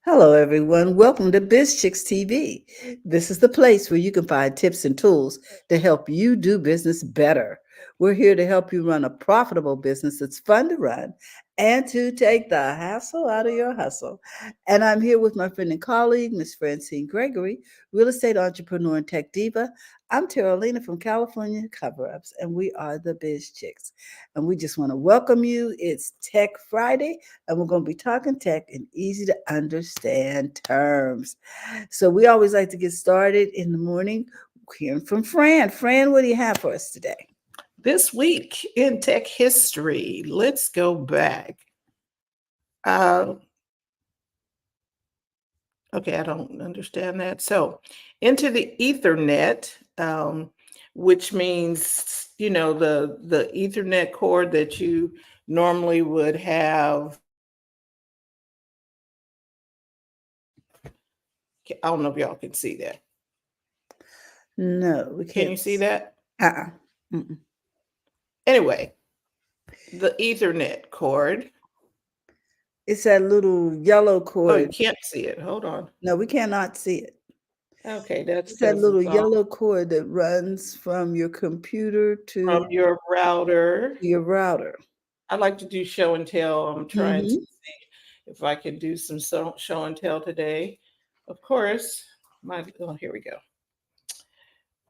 Hello, everyone. Welcome to BizChicks TV. This is the place where you can find tips and tools to help you do business better. We're here to help you run a profitable business that's fun to run and to take the hassle out of your hustle. And I'm here with my friend and colleague, Miss Francine Gregory, real estate entrepreneur and tech diva. I'm Terralina from California Cover Ups, and we are the BizChicks. And we just want to welcome you. It's Tech Friday, and we're going to be talking tech in easy to understand terms. So we always like to get started in the morning hearing from Fran. Fran, what do you have for us today? This week in tech history, let's go back. Uh, okay, I don't understand that. So, into the Ethernet, which means the Ethernet cord that you normally would have. I don't know if y'all can see that. No, we Can can't. you see that? Mm-mm. Anyway, the Ethernet cord. It's that little yellow Oh, you cord. can't see it. Hold on. No, we cannot see it. Okay, that's It's that because little it's on yellow cord that runs from your computer to from your router. your router. I like to do show and tell. I'm trying to Mm-hmm. see if I can do some show and tell today. Of course, here we go.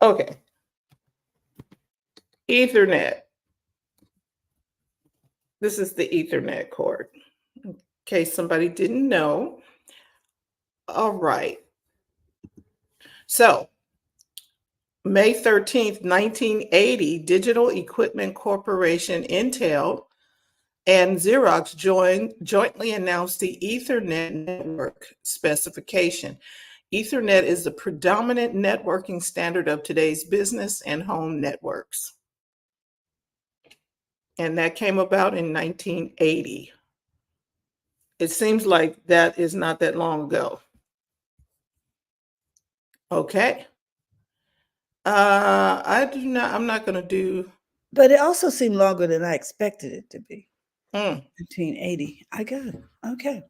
Okay, Ethernet. This is the Ethernet cord. In case somebody didn't know. All right. So, May 13th, 1980, Digital Equipment Corporation, Intel, and Xerox jointly announced the Ethernet network specification. Ethernet is the predominant networking standard of today's business and home networks. And that came about in 1980. It seems like that is not that long ago. Okay. I'm not going to do. But it also seemed longer than I expected it to be. Mm. 1980. I got it. Okay.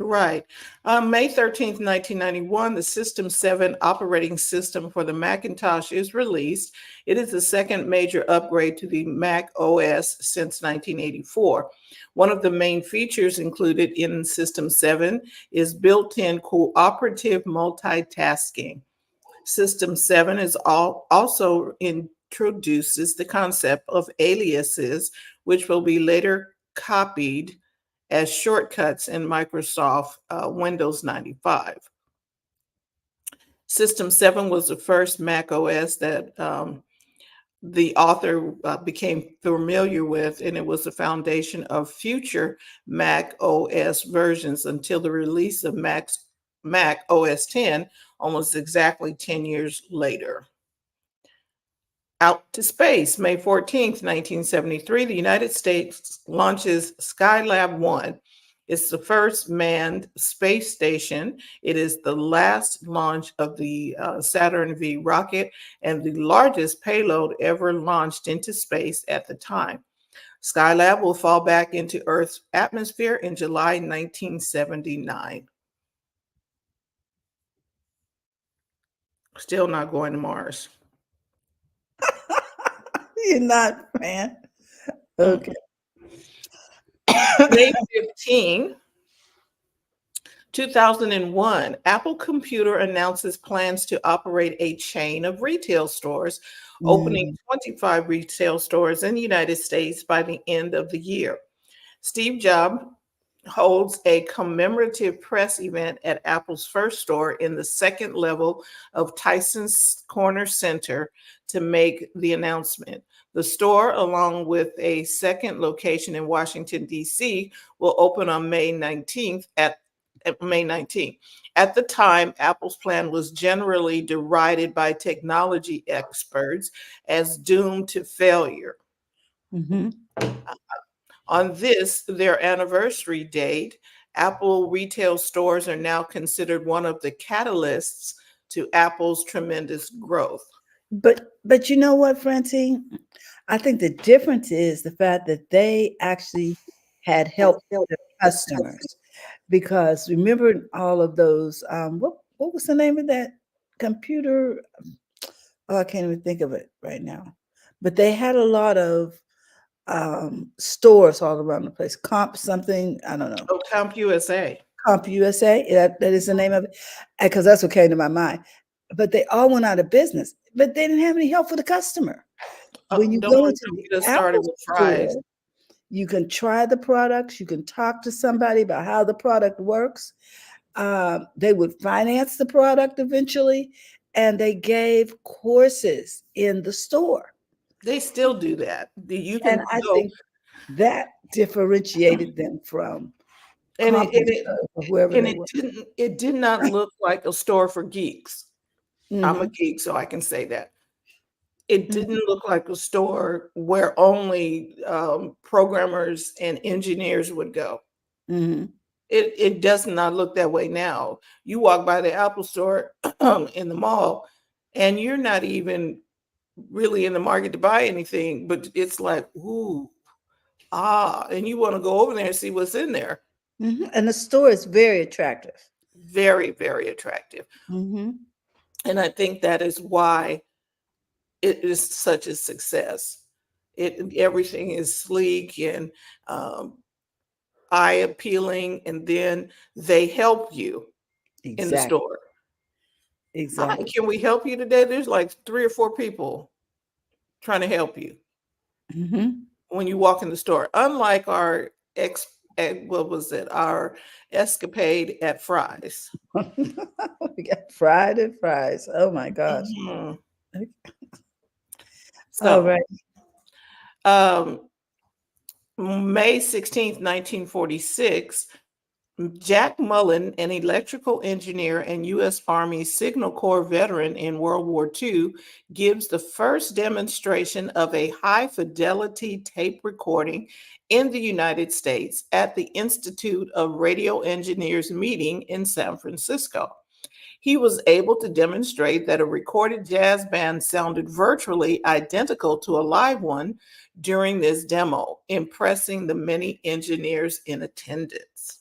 Right. May 13th, 1991, the System 7 operating system for the Macintosh is released. It is the second major upgrade to the Mac OS since 1984. One of the main features included in System 7 is built-in cooperative multitasking. System 7 is also introduces the concept of aliases, which will be later copied as shortcuts in Microsoft Windows 95. System 7 was the first Mac OS that the author became familiar with, and it was the foundation of future Mac OS versions until the release of Mac OS 10 almost exactly 10 years later. Out to space, May 14th, 1973, the United States launches Skylab 1. It's the first manned space station. It is the last launch of the Saturn V rocket and the largest payload ever launched into space at the time. Skylab will fall back into Earth's atmosphere in July 1979. Still not going to Mars. You're not, man. Okay. May 15, 2001, Apple Computer announces plans to operate a chain of retail stores, opening 25 retail stores in the United States by the end of the year. Steve Jobs holds a commemorative press event at Apple's first store in the second level of Tyson's Corner Center to make the announcement. The store, along with a second location in Washington, D.C., will open on May 19th at May 19th. At the time, Apple's plan was generally derided by technology experts as doomed to failure. Mm-hmm. On their anniversary date, Apple retail stores are now considered one of the catalysts to Apple's tremendous growth. But you know what, Francine? I think the difference is the fact that they actually had help their customers. because remember all of those, what was the name of that computer? Oh, I can't even think of it right now. But they had a lot of stores all around the place. Comp something, I don't know. Oh, Comp USA. Comp USA, that is the name of it, because that's what came to my mind. But they all went out of business, but they didn't have any help for the customer. When you Don't go want into to the get us started Apple with fries. store, you can try the products, you can talk to somebody about how the product works. They would finance the product eventually, and they gave courses in the store. They still do that. You And can I go, think that differentiated them from and it and it CompuServe or whoever and they it were. did not look like a store for geeks. I'm a Mhm, geek, so I can say that. It mhm, didn't look like a store where only, programmers and engineers would go. mhm, It does not look that way now. You walk by the Apple Store in the mall, and you're not even really in the market to buy anything, but it's like, "Ooh, ah," and you wanna go over there and see what's in there. mhm, and the store is very attractive. Very, very attractive, Mhm, and I think that is why it is such a success. Everything is sleek and, um, eye appealing, and then they help you in the exactly, store. "Hi, exactly. can we help you today?" There's like 3 or 4 people trying to help you Mhm. when you walk in the store, unlike our what was it? Our escapade at Fry's. We got fried and fries. Oh my gosh. Mhm. All So, right. um, May 16th, 1946, Jack Mullen, an electrical engineer and U.S. Army Signal Corps veteran in World War II, gives the first demonstration of a high fidelity tape recording in the United States at the Institute of Radio Engineers meeting in San Francisco. He was able to demonstrate that a recorded jazz band sounded virtually identical to a live one during this demo, impressing the many engineers in attendance.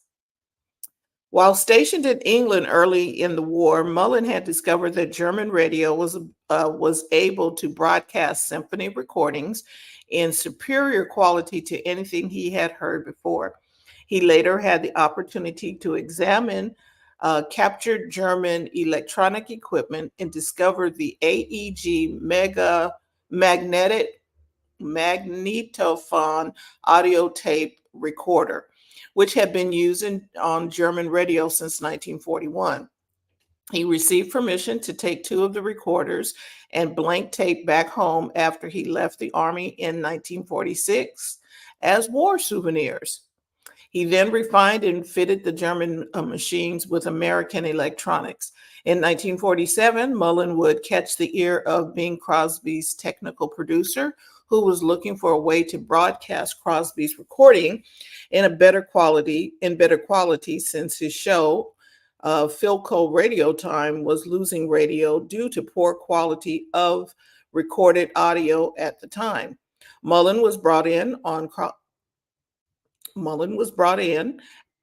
While stationed in England early in the war, Mullen had discovered that German radio was able to broadcast symphony recordings in superior quality to anything he had heard before. He later had the opportunity to examine captured German electronic equipment and discovered the AEG magnetic magnetophone audio tape recorder, which had been used on German radio since 1941. He received permission to take two of the recorders and blank tape back home after he left the Army in 1946 as war souvenirs. He then refined and fitted the German machines with American electronics. In 1947, Mullen would catch the ear of Bing Crosby's technical producer, who was looking for a way to broadcast Crosby's recording in better quality since his show, Philco Radio Time, was losing radio due to poor quality of recorded audio at the time. Mullen was brought in on Mullen was brought in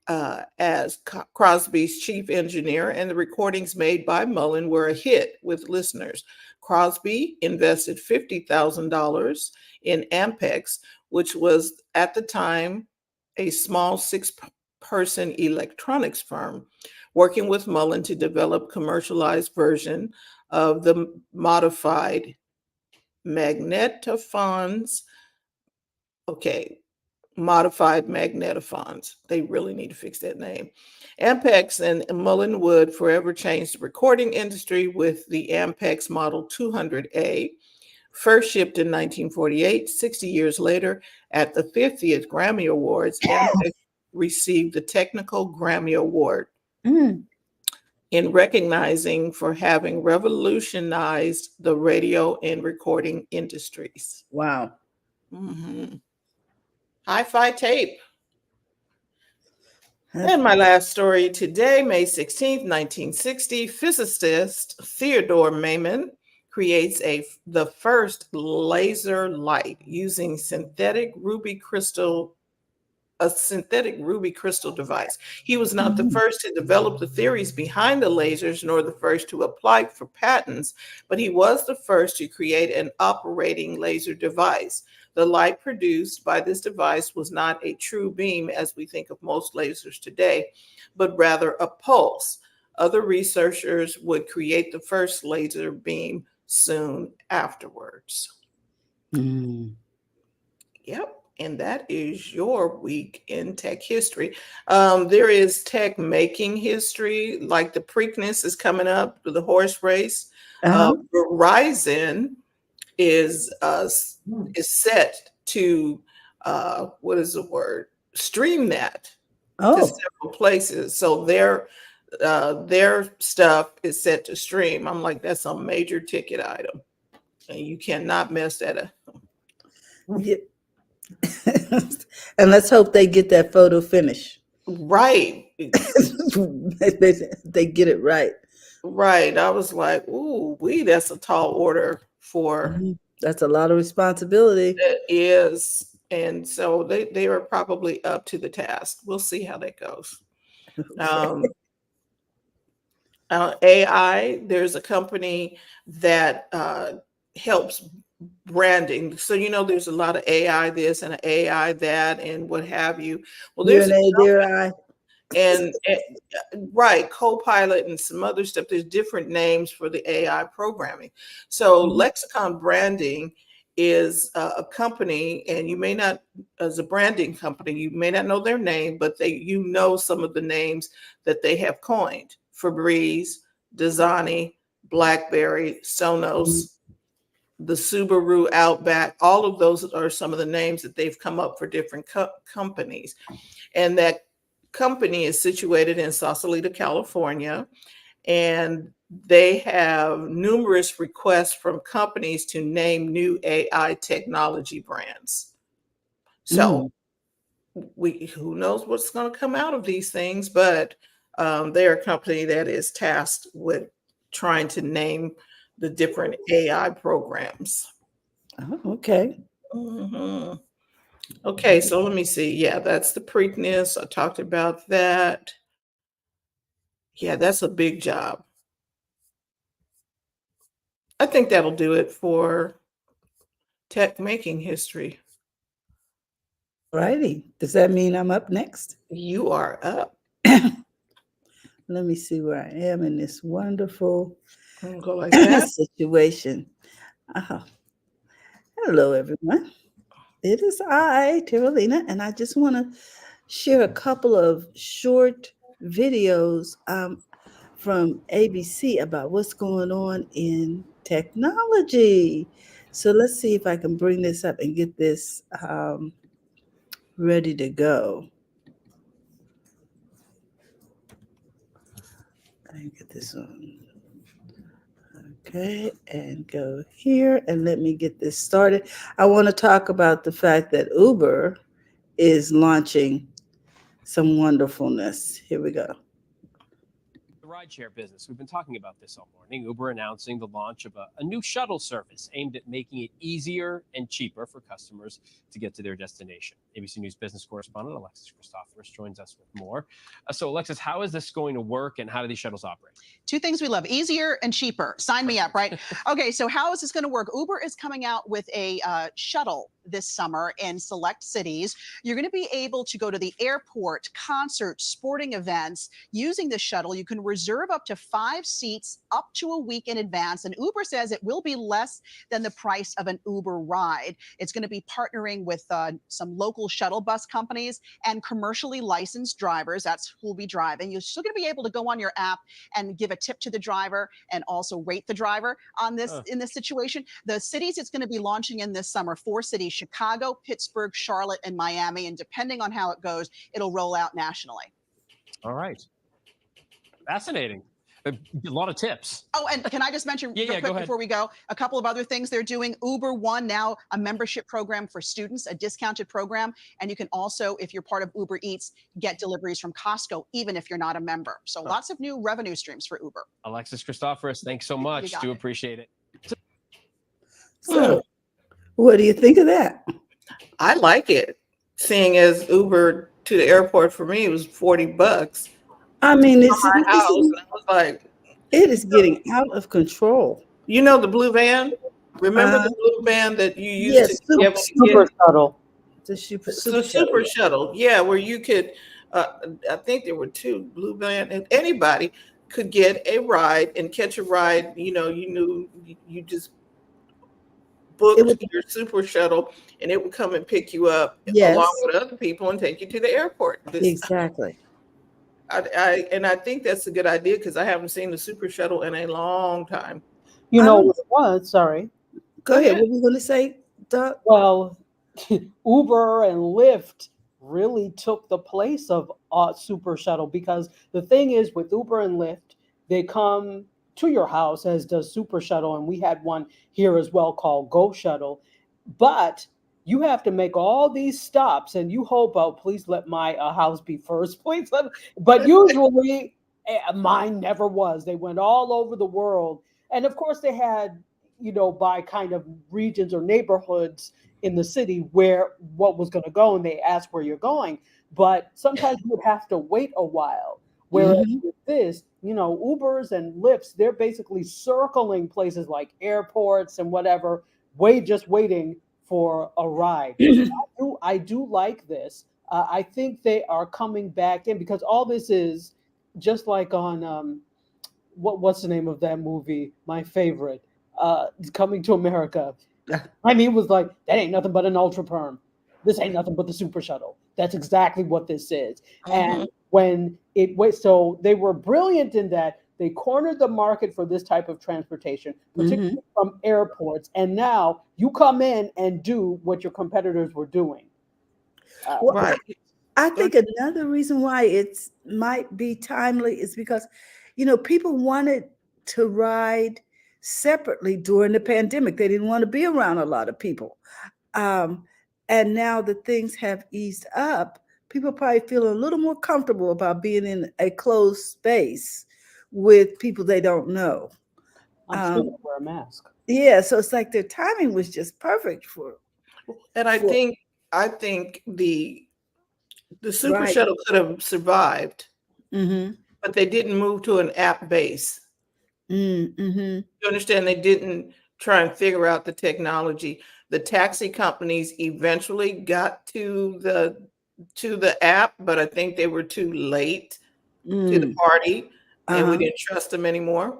as Crosby's chief engineer, and the recordings made by Mullen were a hit with listeners. Crosby invested $50,000 in Ampex, which was at the time a small six-person electronics firm, working with Mullen to develop commercialized version of the modified magnetophones. Okay, modified magnetophones. They really need to fix that name. Ampex and Mullen would forever change the recording industry with the Ampex Model 200A, first shipped in 1948. 60 years later, at the 50th Grammy Awards, Ampex received the Technical Grammy Award Mm, in recognizing for having revolutionized the radio and recording industries. wow. Mhm. Hi-fi tape. That's And my last story today, May 16th, 1960, physicist Theodore Maiman creates the first laser light using synthetic ruby crystal a synthetic ruby crystal device. He was not the first to develop the theories behind the lasers, nor the first to apply for patents, but he was the first to create an operating laser device. The light produced by this device was not a true beam as we think of most lasers today, but rather a pulse. Other researchers would create the first laser beam soon afterwards. Mm. Yep. And that is your week in tech history. There is tech making history, like the Preakness is coming up, the horse race. Uh-huh. Verizon is set to what is the word? Stream that to Oh, several places. So their stuff is set to stream. I'm like, that's a major ticket item, and you cannot mess that up. yeah. And let's hope they get that photo finish. Right. They get it right. Right. I was like, ooh, that's a tall order for That's a lot of responsibility. it is. And so they are probably up to the task. We'll see how that goes. Okay. AI, there's a company that helps branding. So, there's a lot of AI this and AI that and what have you. Well, there's UNA, dear I. and right, Copilot and some other stuff. There's different names for the AI programming. So Lexicon Branding is a company, and you may not, as a branding company, you may not know their name, but you know some of the names that they have coined: Febreze, Dasani, BlackBerry, Sonos, the Subaru Outback. All of those are some of the names that they've come up for different companies. And that company is situated in Sausalito, California, and they have numerous requests from companies to name new AI technology brands. So who knows what's going to come out of these things, but they're a company that is tasked with trying to name the different AI programs. Oh, okay. Mhm. Okay, so let me see. Yeah, that's the Preakness. I talked about that. Yeah, that's a big job. I think that'll do it for tech making history. Righty. Does that mean I'm up next? You are up. Let me see where I am in this wonderful I'm gonna go like that. situation. Oh, hello, everyone. It is I, Tirolina, and I just want to share a couple of short videos from ABC about what's going on in technology. So let's see if I can bring this up and get this ready to go. I get this on. Okay, and go here and let me get this started. I want to talk about the fact that Uber is launching some wonderfulness. Here we go. The rideshare business. We've been talking about this all morning. Uber announcing the launch of a new shuttle service aimed at making it easier and cheaper for customers to get to their destination. ABC News business correspondent Alexis Christoforous joins us with more. So, Alexis, how is this going to work, and how do these shuttles operate? Two things we love: easier and cheaper. Sign me up, right? Okay, so how is this going to work? Uber is coming out with a shuttle this summer in select cities. You're going to be able to go to the airport, concerts, sporting events using the shuttle. You can reserve up to 5 seats up to a week in advance. And Uber says it will be less than the price of an Uber ride. It's going to be partnering with some local shuttle bus companies and commercially licensed drivers. That's who will be driving. You're still going to be able to go on your app and give a tip to the driver and also rate the driver on this in this situation. The cities it's going to be launching in this summer: 4 cities: Chicago, Pittsburgh, Charlotte, and Miami. And depending on how it goes, it'll roll out nationally. All right. Fascinating. A lot of tips. Oh, and can I just mention real quick before we go, a couple of other things they're doing. Uber One, now a membership program for students, a discounted program. And you can also, if you're part of Uber Eats, get deliveries from Costco, even if you're not a member. So lots of new revenue streams for Uber. Alexis Christoforous, thanks so much. Do appreciate it. So, what do you think of that? I like it, seeing as Uber to the airport for me, it was $40 I mean, from my house. And I was like, it is getting out of control. you know, the blue van? Remember Uh, the blue van that you used to yes, get when you Super get shuttle. the super, the super shuttle. super shuttle? Yeah, where you could, I think there were two blue van, and anybody could get a ride and catch a ride. You know, you knew you just It booked was, your super shuttle, and it would come and pick you up along yes, with other people and take you to the airport. exactly. I think that's a good idea because I haven't seen the super shuttle in a long time. You I know don't, what it was? Sorry. go Go ahead. ahead. What were you going to say, Doc? Well, Uber and Lyft really took the place of Super Shuttle, because the thing is, with Uber and Lyft, they come to your house, as does Super Shuttle, and we had one here as well called Go Shuttle. But you have to make all these stops, and you hope, oh, please let my house be first, please let. But usually, mine never was. They went all over the world, and of course, they had, by kind of regions or neighborhoods in the city where what was going to go, and they asked where you're going. But sometimes you would have to wait a while. Whereas Hmm. with this, Ubers and Lyfts, they're basically circling places like airports and whatever, just waiting for a ride. I do like this. I think they are coming back in, because all this is just like on what's the name of that movie? My favorite, Coming to America. I mean, it was like, that ain't nothing but an ultra perm. This ain't nothing but the super shuttle. That's exactly what this is. Mhm. And when it wait, so they were brilliant in that they cornered the market for this type of transportation, Hmm. particularly from airports. And now you come in and do what your competitors were doing. Well, Right. I Go think another reason why it's might be timely is because, people wanted to ride separately during the pandemic. They didn't want to be around a lot of people. Um, and now that things have eased up, people probably feel a little more comfortable about being in a closed space with people they don't know. I'm still Um, gonna wear a mask. yeah, so it's like their timing was just perfect And for I think the super right. shuttle could have survived, Mm-hmm. but they didn't move to an app base. Mm-hmm. You understand? They didn't try and figure out the technology. The taxi companies eventually got to the app, but I think they were too late to the Mm. party, and we Uh-huh. didn't trust them anymore.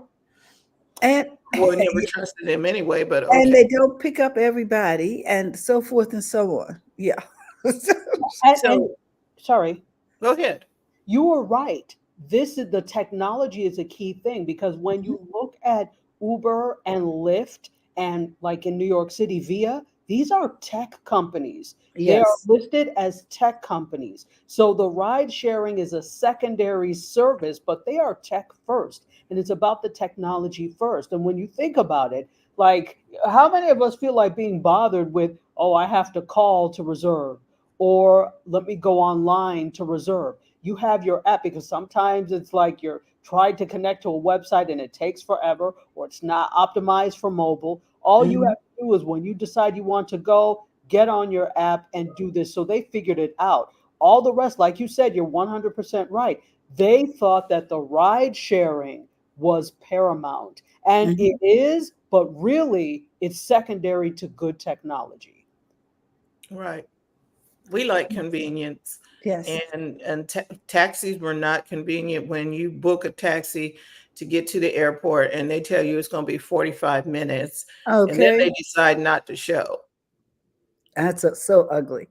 And Well, never trusted them anyway, but and okay. they don't pick up everybody and so forth and so on. Yeah. And So sorry, go ahead. you were right. This is the technology is a key thing, because when Mhm. you look at Uber and Lyft, and like in New York City, Via, these are tech companies. They are Yes. listed as tech companies. So the ride sharing is a secondary service, but they are tech first. And it's about the technology first. And when you think about it, like, how many of us feel like being bothered with, oh, I have to call to reserve, or let me go online to reserve? You have your app, because sometimes it's like you're trying to connect to a website and it takes forever, or it's not optimized for mobile. All you Mhm. have to do is, when you decide you want to go, get on your app and do this. So they figured it out. All the rest, like you said, you're 100% right. They thought that the ride sharing was paramount, and it Mhm. is, but really it's secondary to good technology. Right. We like convenience, Yes. and taxis were not convenient when you book a taxi to get to the airport and they tell you it's going to be 45 minutes, and then Okay. they decide not to show. That's so ugly.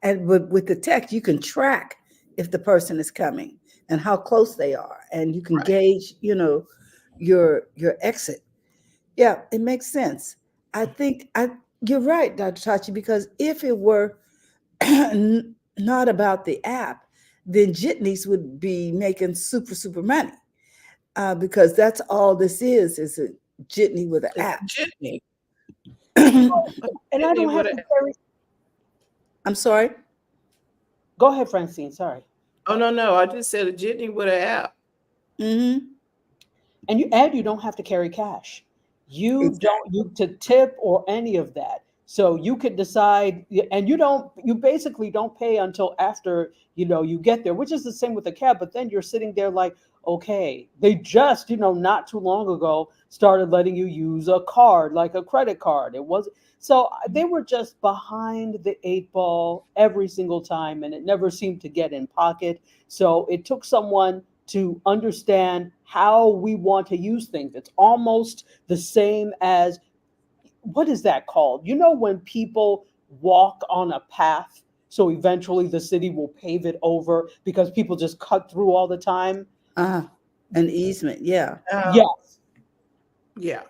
And with the tech, you can track if the person is coming and how close they are, and you can Right. gauge, your exit. Yeah, it makes sense. I think you're right, Dr. Tachi, because if it were not about the app, then jitneys would be making super, super money, because that's all this is a jitney with an It's app. a jitney. A And I jitney don't with have a to carry. I'm sorry. Go ahead, Francine. Sorry. oh no, I just said a jitney with an app. Hmm. And you don't have to carry cash. You don't Exactly. you to tip or any of that. So you could decide, and you basically don't pay until after, you get there, which is the same with a cab. But then you're sitting there like, okay, they just, not too long ago started letting you use a card, like a credit card. It was so they were just behind the eight ball every single time, and it never seemed to get in pocket. So it took someone to understand how we want to use things. It's almost the same as, what is that called? When people walk on a path, so eventually the city will pave it over because people just cut through all the time. Ah, an easement. Yeah. Yes, Yeah.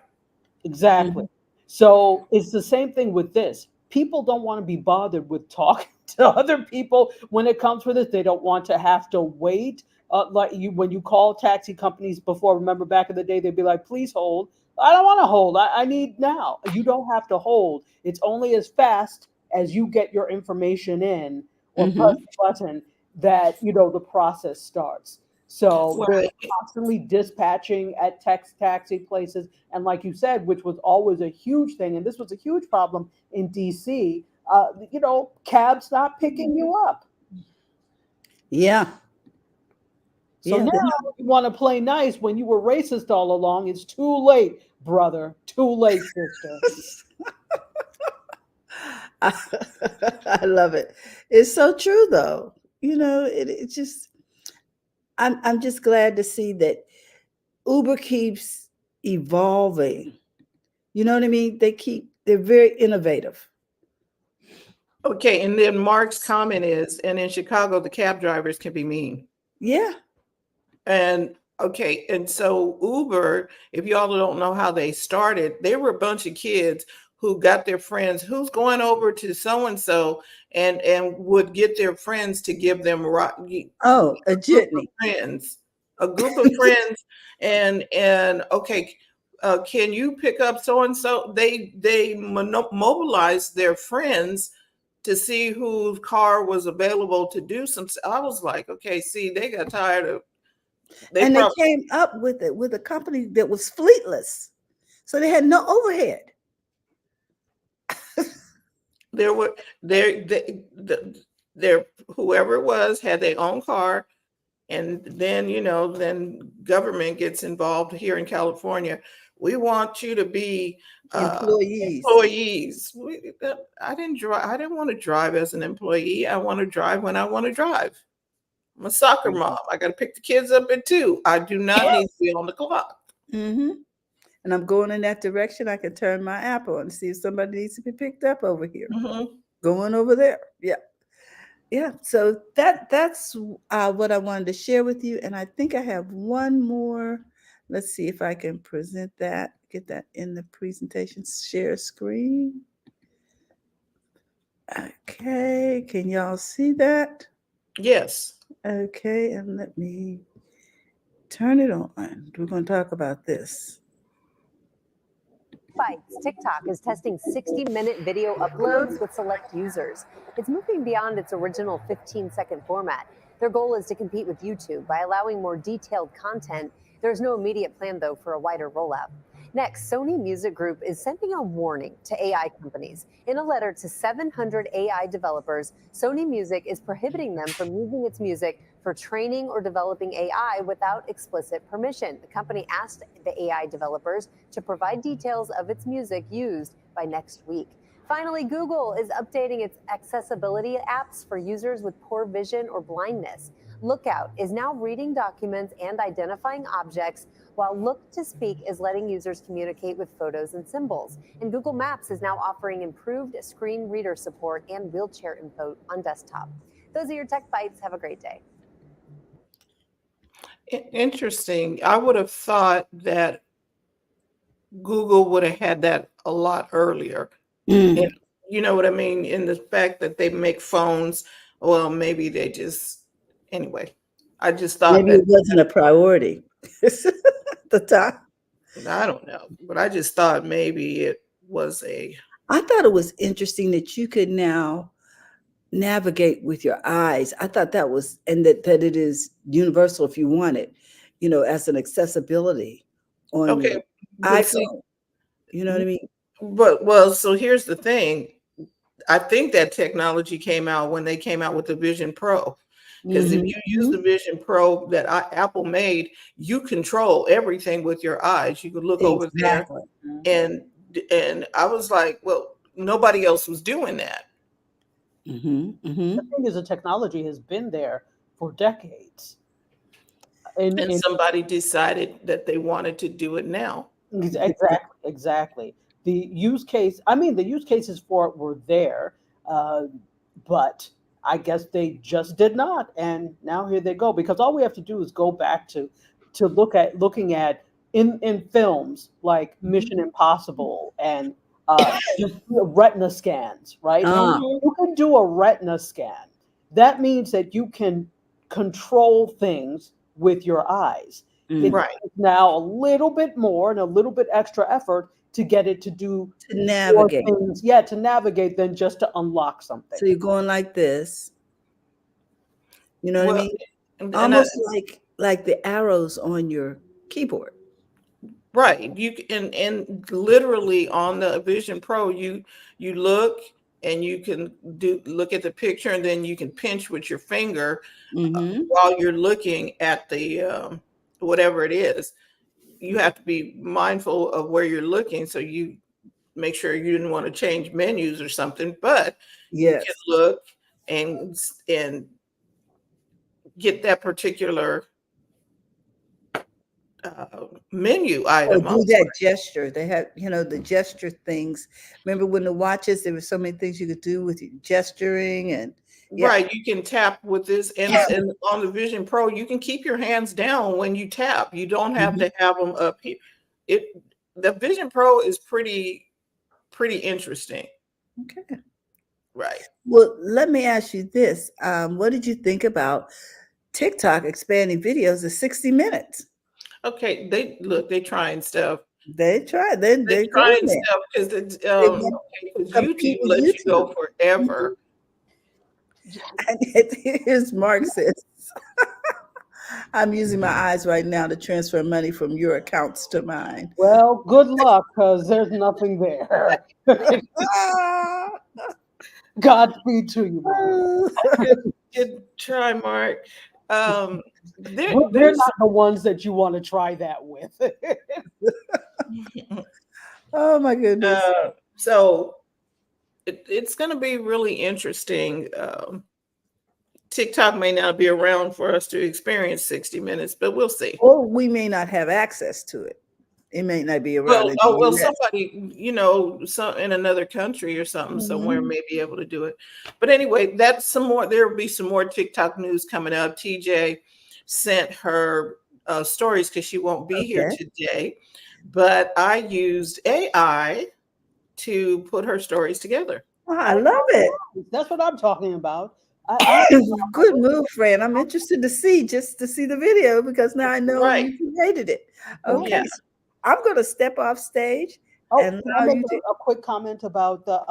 exactly. Mhm. So it's the same thing with this. People don't want to be bothered with talking to other people when it comes with it. They don't want to have to wait. Like when you call taxi companies before, remember back in the day, they'd be like, please hold. I don't want to hold. I need now. You don't have to hold. It's only as fast as you get your information in or press Mhm. the button that, the process starts. So Well, they're constantly dispatching at taxi places. And like you said, which was always a huge thing, and this was a huge problem in DC, cabs not picking you up. Yeah. So Yeah. now you want to play nice when you were racist all along. It's too late, brother. Too late, sister. I, I love it. It's so true, though. It just. I'm just glad to see that Uber keeps evolving. You know what I mean? They're very innovative. okay. And then Mark's comment is, and in Chicago, the cab drivers can be mean. Yeah. And okay, and so Uber, if y'all don't know how they started, they were a bunch of kids who got their friends, who's going over to so and so, and would get their friends to give them Oh, a group of jitney. friends, a group of friends, and okay, can you pick up so and so? They mobilized their friends to see whose car was available to do some. I was like, okay, see, they got tired of. They And they probably came up with a company that was fleetless. So they had no overhead. there were there whoever it was had their own car, and then then government gets involved here in California. We want you to be Employees. employees. I didn't drive. I didn't want to drive as an employee. I want to drive when I want to drive. I'm a soccer mom. I got to pick the kids up at 2. I do not need to be on the clock. Mm-hmm. And I'm going in that direction. I can turn my app on and see if somebody needs to be picked up over here. Mhm. Going over there. Yeah. Yeah. So that's what I wanted to share with you. And I think I have one more. Let's see if I can present that, get that in the presentation, share screen. Okay. Can y'all see that? Yes. Okay. And let me turn it on. We're going to talk about this. Bytes, TikTok is testing 60-minute video uploads with select users. It's moving beyond its original 15-second format. Their goal is to compete with YouTube by allowing more detailed content. There's no immediate plan, though, for a wider rollout. Next, Sony Music Group is sending a warning to AI companies. In a letter to 700 AI developers, Sony Music is prohibiting them from using its music for training or developing AI without explicit permission. The company asked the AI developers to provide details of its music used by next week. Finally, Google is updating its accessibility apps for users with poor vision or blindness. Lookout is now reading documents and identifying objects, while Look to Speak is letting users communicate with photos and symbols. And Google Maps is now offering improved screen reader support and wheelchair info on desktop. Those are your Tech Bites. Have a great day. Interesting. I would have thought that Google would have had that a lot earlier. And you know what I mean? In the fact that they make phones, well, maybe they just, anyway, I just thought Maybe that, it wasn't a priority at the time. I don't know, but I just thought maybe it was I thought it was interesting that you could now navigate with your eyes. I thought that was, and that it is universal if you want it, as an accessibility on okay. your But see, iPhone. You know what I mean? But well, so here's the thing. I think that technology came out when they came out with the Vision Pro. Because if Mhm. you use the Vision Pro that Apple made, you control everything with your eyes. You could look over there, Exactly. and I was like, well, nobody else was doing that. The thing is, the technology has been there for decades. And And somebody decided that they wanted to do it now. exactly. The use case, I mean, the use cases for it were there, uh, but I guess they just did not. And now here they go. Because all we have to do is go back to looking at in films like Mission Impossible and retina scans, right? Ah, You can do a retina scan. That means that you can control things with your eyes. It mm. Right. takes now a little bit more and a little bit extra effort to get it to do To more navigate. things, yeah, to navigate than just to unlock something. So you're going like this. You know what I Well, mean? and I, Almost like the arrows on your keyboard. right. And literally on the Vision Pro, you look and you can look at the picture, and then you can pinch with your finger Mm-hmm. while you're looking at the whatever it is. You have to be mindful of where you're looking, so you make sure you didn't want to change menus or something, but you can Yes. look and get that particular menu Or item. do that gesture. They have, the gesture things. Remember when the watches, there were so many things you could do with your gesturing and yeah. Right, you can tap with this, and on the Vision Pro, you can keep your hands down when you tap. You don't have Mhm. to have them up here. It The Vision Pro is pretty interesting, Okay. right? Well, let me ask you this. What did you think about TikTok expanding videos to 60 minutes? Okay, they trying stuff. They tried. They're They going trying there. stuff because They want okay, because to compete YouTube with lets you go YouTube. forever. And here's Mark says, I'm using my eyes right now to transfer money from your accounts to mine. Well, good luck, because there's nothing there. Ah! Godspeed to you, man. Good try, Mark. We're There's not the ones that you want to try that with. Oh my goodness. so it's going to be really interesting. TikTok may not be around for us to experience 60 minutes, but we'll see. Or we may not have access to it. It may not be around in the Well, US. somebody, some in another country or something somewhere Mhm. may be able to do it. But anyway, that's some more. There will be some more TikTok news coming up. TJ sent her stories because she won't be here Okay. today, but I used AI to put her stories together. Oh, I love it. That's what I'm talking about. I Good move, Fran. I'm interested to see just to see the video because now I know Right. you created it. Okay. Yeah. So I'm going to step off stage Oh, and can I allow make you to. a quick comment about the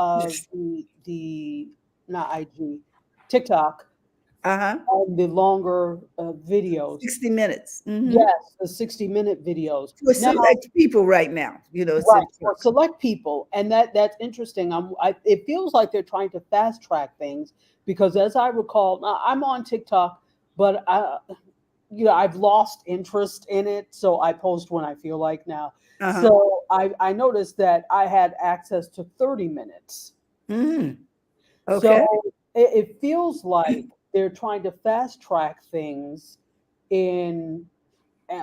not IG, TikTok, Uh-huh. and the longer videos? 60 minutes. Mhm. Yes, the 60-minute videos. For Now, select people right now. It's right, in for select people, and that's interesting. It feels like they're trying to fast track things because, as I recall, now, I'm on TikTok, but I've lost interest in it, so I post when I feel like now. Uh-huh. So I noticed that I had access to 30 minutes. Mhm. So Okay. it feels like they're trying to fast track things in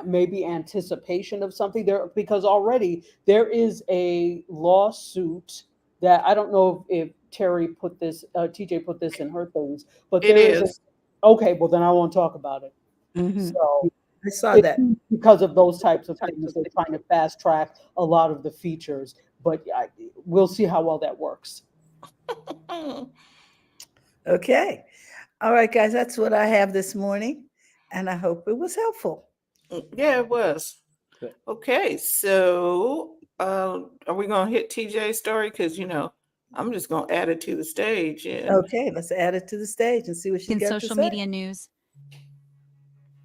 maybe anticipation of something there, because already there is a lawsuit that I don't know if Terry put this, TJ put this in her things, but It there is is. okay, well then I won't talk about it. Mhm. So I saw it's that. because of those types of things, they're trying to fast track a lot of the features, but we'll see how well that works. Okay. All right, guys, that's what I have this morning, and I hope it was helpful. Yeah, it was. Good. Okay, so are we gonna hit TJ's story? Because I'm just gonna add it to the stage. And Okay, let's add it to the stage and see what she In got social to say. media news,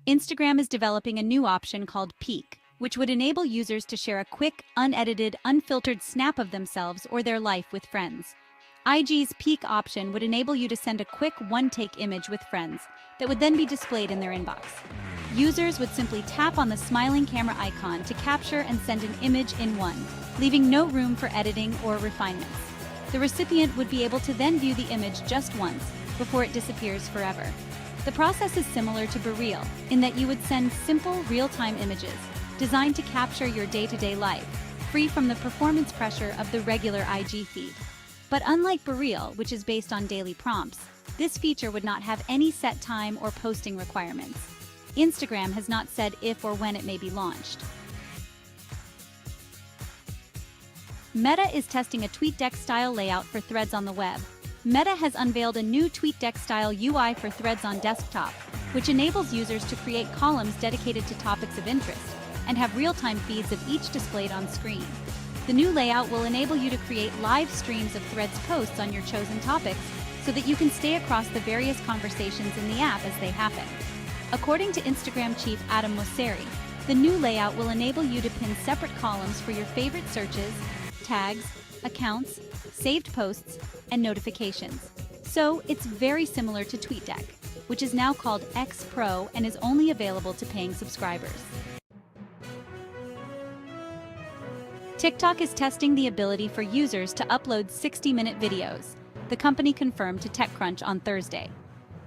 Instagram is developing a new option called Peak, which would enable users to share a quick, unedited, unfiltered snap of themselves or their life with friends. IG's Peek option would enable you to send a quick one-take image with friends that would then be displayed in their inbox. Users would simply tap on the smiling camera icon to capture and send an image in one, leaving no room for editing or refinements. The recipient would be able to then view the image just once before it disappears forever. The process is similar to BeReal in that you would send simple, real-time images designed to capture your day-to-day life, free from the performance pressure of the regular IG feed. But unlike BeReal, which is based on daily prompts, this feature would not have any set time or posting requirements. Instagram has not said if or when it may be launched. Meta is testing a TweetDeck-style layout for threads on the web. Meta has unveiled a new TweetDeck-style UI for threads on desktop, which enables users to create columns dedicated to topics of interest and have real-time feeds of each displayed on screen. The new layout will enable you to create live streams of threads posts on your chosen topics so that you can stay across the various conversations in the app as they happen. According to Instagram chief Adam Mosseri, the new layout will enable you to pin separate columns for your favorite searches, tags, accounts, saved posts, and notifications. So it's very similar to TweetDeck, which is now called X Pro and is only available to paying subscribers. TikTok is testing the ability for users to upload 60-minute videos, the company confirmed to TechCrunch on Thursday.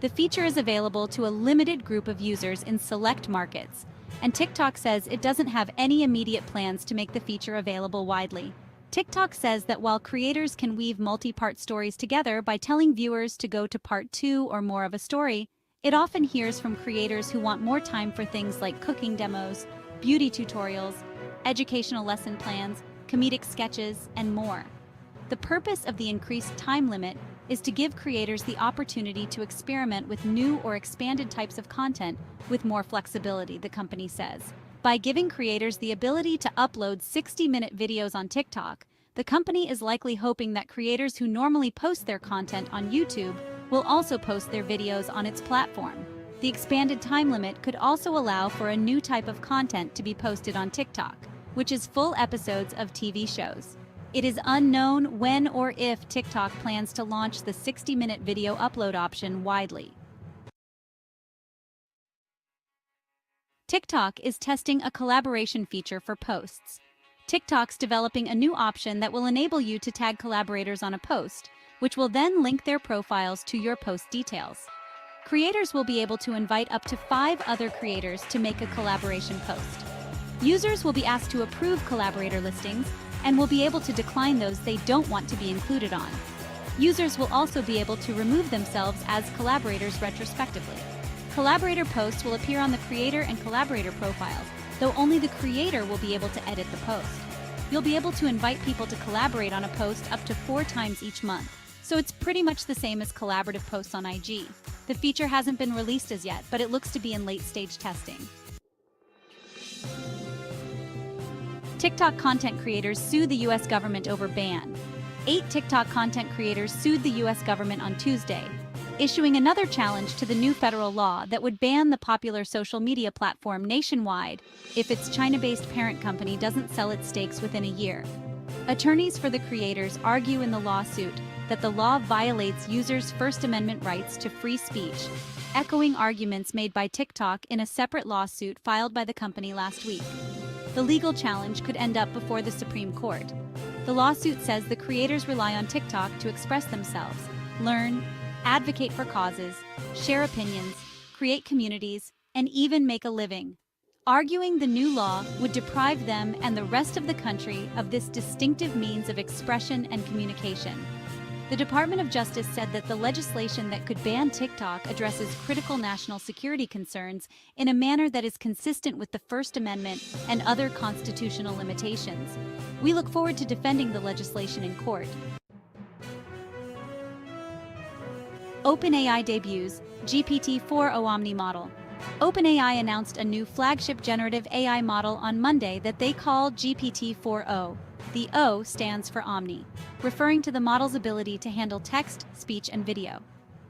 The feature is available to a limited group of users in select markets, and TikTok says it doesn't have any immediate plans to make the feature available widely. TikTok says that while creators can weave multi-part stories together by telling viewers to go to part 2 or more of a story, it often hears from creators who want more time for things like cooking demos, beauty tutorials, educational lesson plans, comedic sketches, and more. The purpose of the increased time limit is to give creators the opportunity to experiment with new or expanded types of content with more flexibility, the company says. By giving creators the ability to upload 60-minute videos on TikTok, the company is likely hoping that creators who normally post their content on YouTube will also post their videos on its platform. The expanded time limit could also allow for a new type of content to be posted on TikTok, which is full episodes of TV shows. It is unknown when or if TikTok plans to launch the 60-minute video upload option widely. TikTok is testing a collaboration feature for posts. TikTok's developing a new option that will enable you to tag collaborators on a post, which will then link their profiles to your post details. Creators will be able to invite up to 5 other creators to make a collaboration post. Users will be asked to approve collaborator listings and will be able to decline those they don't want to be included on. Users will also be able to remove themselves as collaborators retrospectively. Collaborator posts will appear on the creator and collaborator profiles, though only the creator will be able to edit the post. You'll be able to invite people to collaborate on a post up to 4 times each month, so it's pretty much the same as collaborative posts on IG. The feature hasn't been released as yet, but it looks to be in late-stage testing. TikTok content creators sue the U.S. government over ban. 8 TikTok content creators sued the U.S. government on Tuesday, issuing another challenge to the new federal law that would ban the popular social media platform nationwide if its China-based parent company doesn't sell its stakes within a year. Attorneys for the creators argue in the lawsuit that the law violates users' First Amendment rights to free speech, echoing arguments made by TikTok in a separate lawsuit filed by the company last week. The legal challenge could end up before the Supreme Court. The lawsuit says the creators rely on TikTok to express themselves, learn, advocate for causes, share opinions, create communities, and even make a living. Arguing the new law would deprive them and the rest of the country of this distinctive means of expression and communication. The Department of Justice said that the legislation that could ban TikTok addresses critical national security concerns in a manner that is consistent with the First Amendment and other constitutional limitations. We look forward to defending the legislation in court. OpenAI debuts GPT-4o Omni model. OpenAI announced a new flagship generative AI model on Monday that they call GPT-4o. The O stands for Omni, referring to the model's ability to handle text, speech, and video.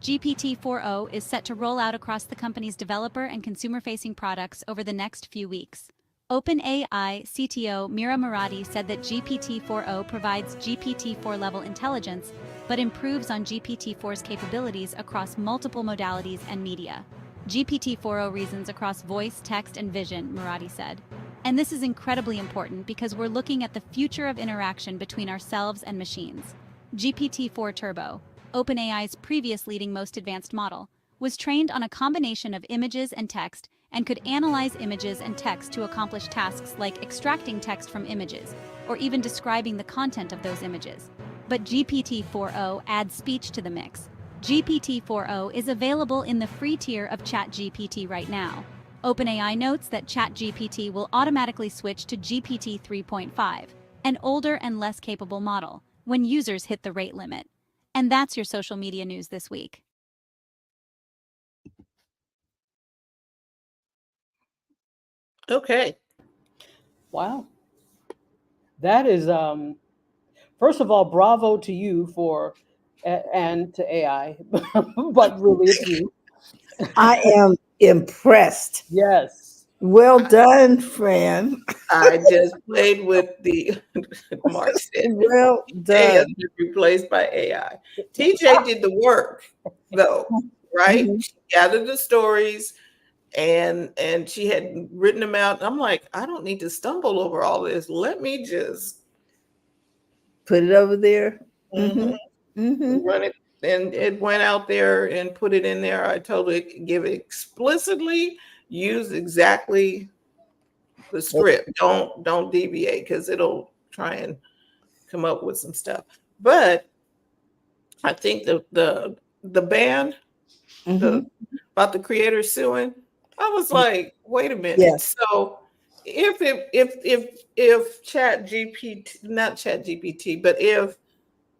GPT-4o is set to roll out across the company's developer and consumer-facing products over the next few weeks. OpenAI CTO Mira Murati said that GPT-4o provides GPT-4 level intelligence, but improves on GPT-4's capabilities across multiple modalities and media. GPT-4o reasons across voice, text, and vision, Murati said. And this is incredibly important because we're looking at the future of interaction between ourselves and machines. GPT-4 Turbo, OpenAI's previous leading most advanced model, was trained on a combination of images and text and could analyze images and text to accomplish tasks like extracting text from images or even describing the content of those images. But GPT-4o adds speech to the mix. GPT-4o is available in the free tier of ChatGPT right now. OpenAI notes that ChatGPT will automatically switch to GPT 3.5, an older and less capable model, when users hit the rate limit. And that's your social media news this week. Okay. Wow. That is, first of all, bravo to you for, and to AI, but really it's you. I am impressed. Yes. Well done, Fran. I just played with the Mark said Well TJ has done. been replaced by AI. TJ did the work though, right? Mhm. She gathered the stories and she had written them out. I'm like, I don't need to stumble over all this. Let me just Put it over there. mhm, run it. And it went out there and put it in there. I told it, give it explicitly, use exactly the script. Don't deviate because it'll try and come up with some stuff. But I think the ban the Mhm. about the creators suing, I was like, wait a minute. Yes. So if Chat GPT, not Chat GPT, but if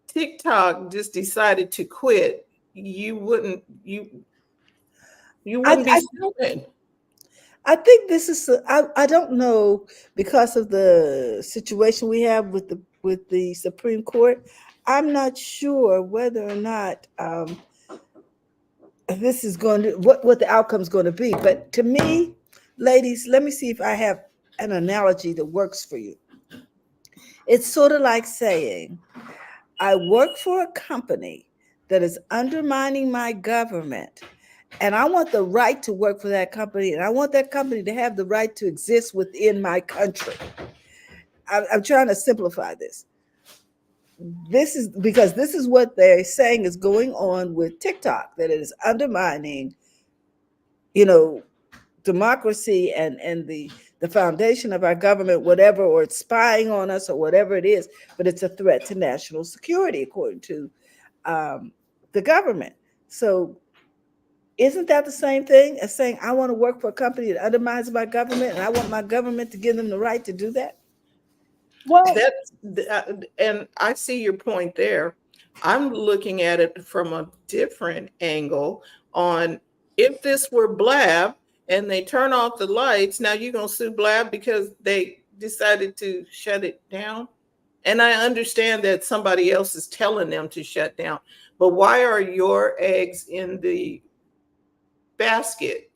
TikTok just decided to quit, you I, wouldn't be suing. think this is I don't know because of the situation we have with the Supreme Court. I'm not sure whether or not this is going to what the outcome is going to be. But to me, ladies, let me see if I have an analogy that works for you. It's sort of like saying I work for a company that is undermining my government, and I want the right to work for that company, and I want that company to have the right to exist within my country. I'm trying to simplify this. This is because this is what they're saying is going on with TikTok, that it is undermining, you know, democracy and the foundation of our government, whatever, or it's spying on us or whatever it is, but it's a threat to national security, according to the government. So isn't that the same thing as saying I want to work for a company that undermines my government and I want my government to give them the right to do that? Well, And I see your point there. I'm looking at it from a different angle on if this were Blab and they turn off the lights, now you're going to sue Blab because they decided to shut it down. And I understand that somebody else is telling them to shut down, but why are your eggs in the basket?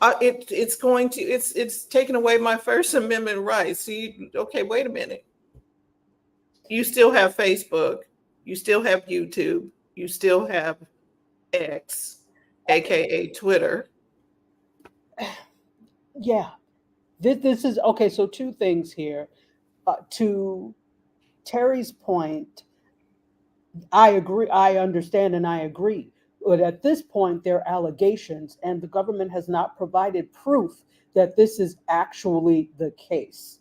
It's taking away my First Amendment rights. So okay, wait a minute. You still have Facebook, you still have YouTube, you still have X, aka Twitter. yeah. This is okay. So two things here. To Terry's point, I agree. I understand and I agree. But at this point, there are allegations, and the government has not provided proof that this is actually the case.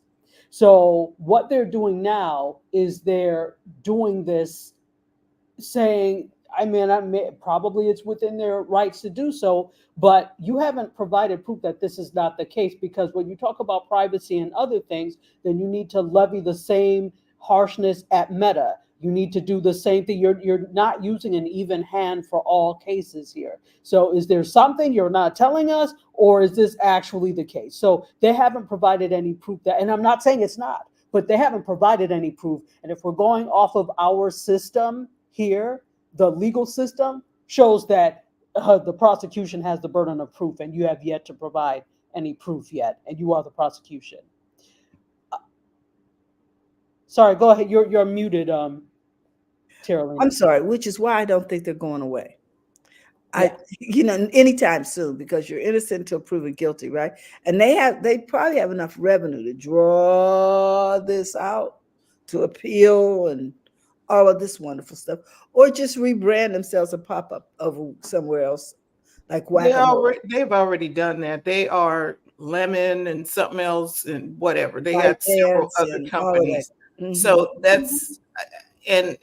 So, what they're doing now is they're doing this saying, probably it's within their rights to do so, but you haven't provided proof that this is not the case, because when you talk about privacy and other things, then you need to levy the same harshness at Meta. You need to do the same thing. You're not using an even hand for all cases here. So is there something you're not telling us, or is this actually the case? So they haven't provided any proof that, and I'm not saying it's not, but they haven't provided any proof. And if we're going off of our system here, the legal system shows that the prosecution has the burden of proof, and you have yet to provide any proof yet, and you are the prosecution. Sorry, go ahead. You're muted, Tara. I'm sorry, which is why I don't think they're going away. Yeah. Anytime soon, because you're innocent until proven guilty, right? And they probably have enough revenue to draw this out, to appeal and all of this wonderful stuff, or just rebrand themselves and pop up over somewhere else, like whack-a-mole. They've already done that. They are Lemon and something else and whatever. They got several ByteDance other and all of that. companies. So that's, and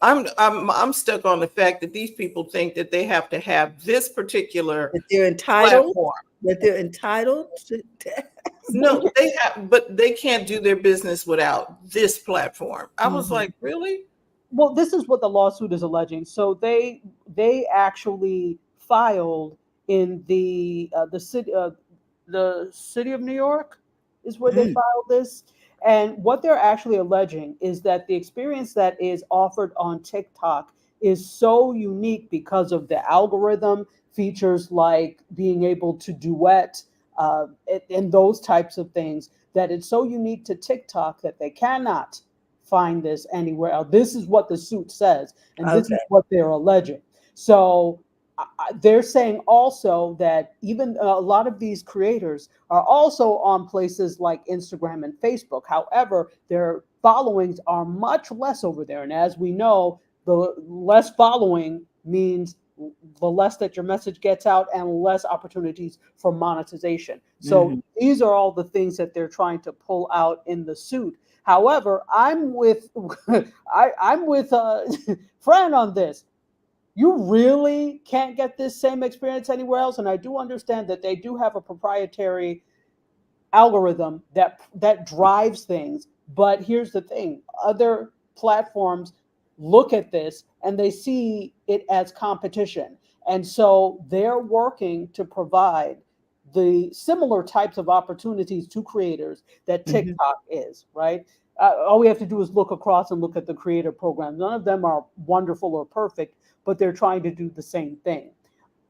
I'm stuck on the fact that these people think that they have to have this particular That they're entitled. platform. That they're entitled to. No, they have, but they can't do their business without this platform. I was like, really? Well, this is what the lawsuit is alleging. So they actually filed in the city of New York is where they filed this. And what they're actually alleging is that the experience that is offered on TikTok is so unique because of the algorithm features like being able to duet and those types of things, that it's so unique to TikTok that they cannot find this anywhere else. This is what the suit says, and this is what they're alleging. So they're saying also that even a lot of these creators are also on places like Instagram and Facebook. However, their followings are much less over there. And as we know, the less following means the less that your message gets out and less opportunities for monetization. So these are all the things that they're trying to pull out in the suit. However, I'm with Fran on this. You really can't get this same experience anywhere else. And I do understand that they do have a proprietary algorithm that drives things. But here's the thing. Other platforms look at this and they see it as competition. And so they're working to provide the similar types of opportunities to creators that TikTok is, right? All we have to do is look across and look at the creator program. None of them are wonderful or perfect, but they're trying to do the same thing.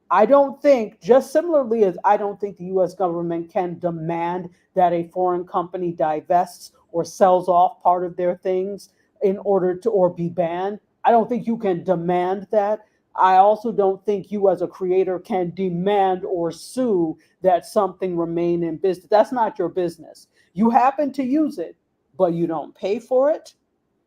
I don't think, just similarly as I don't think the US government can demand that a foreign company divests or sells off part of their things in order to, or be banned. I don't think you can demand that. I also don't think you as a creator can demand or sue that something remain in business. That's not your business. You happen to use it, but you don't pay for it.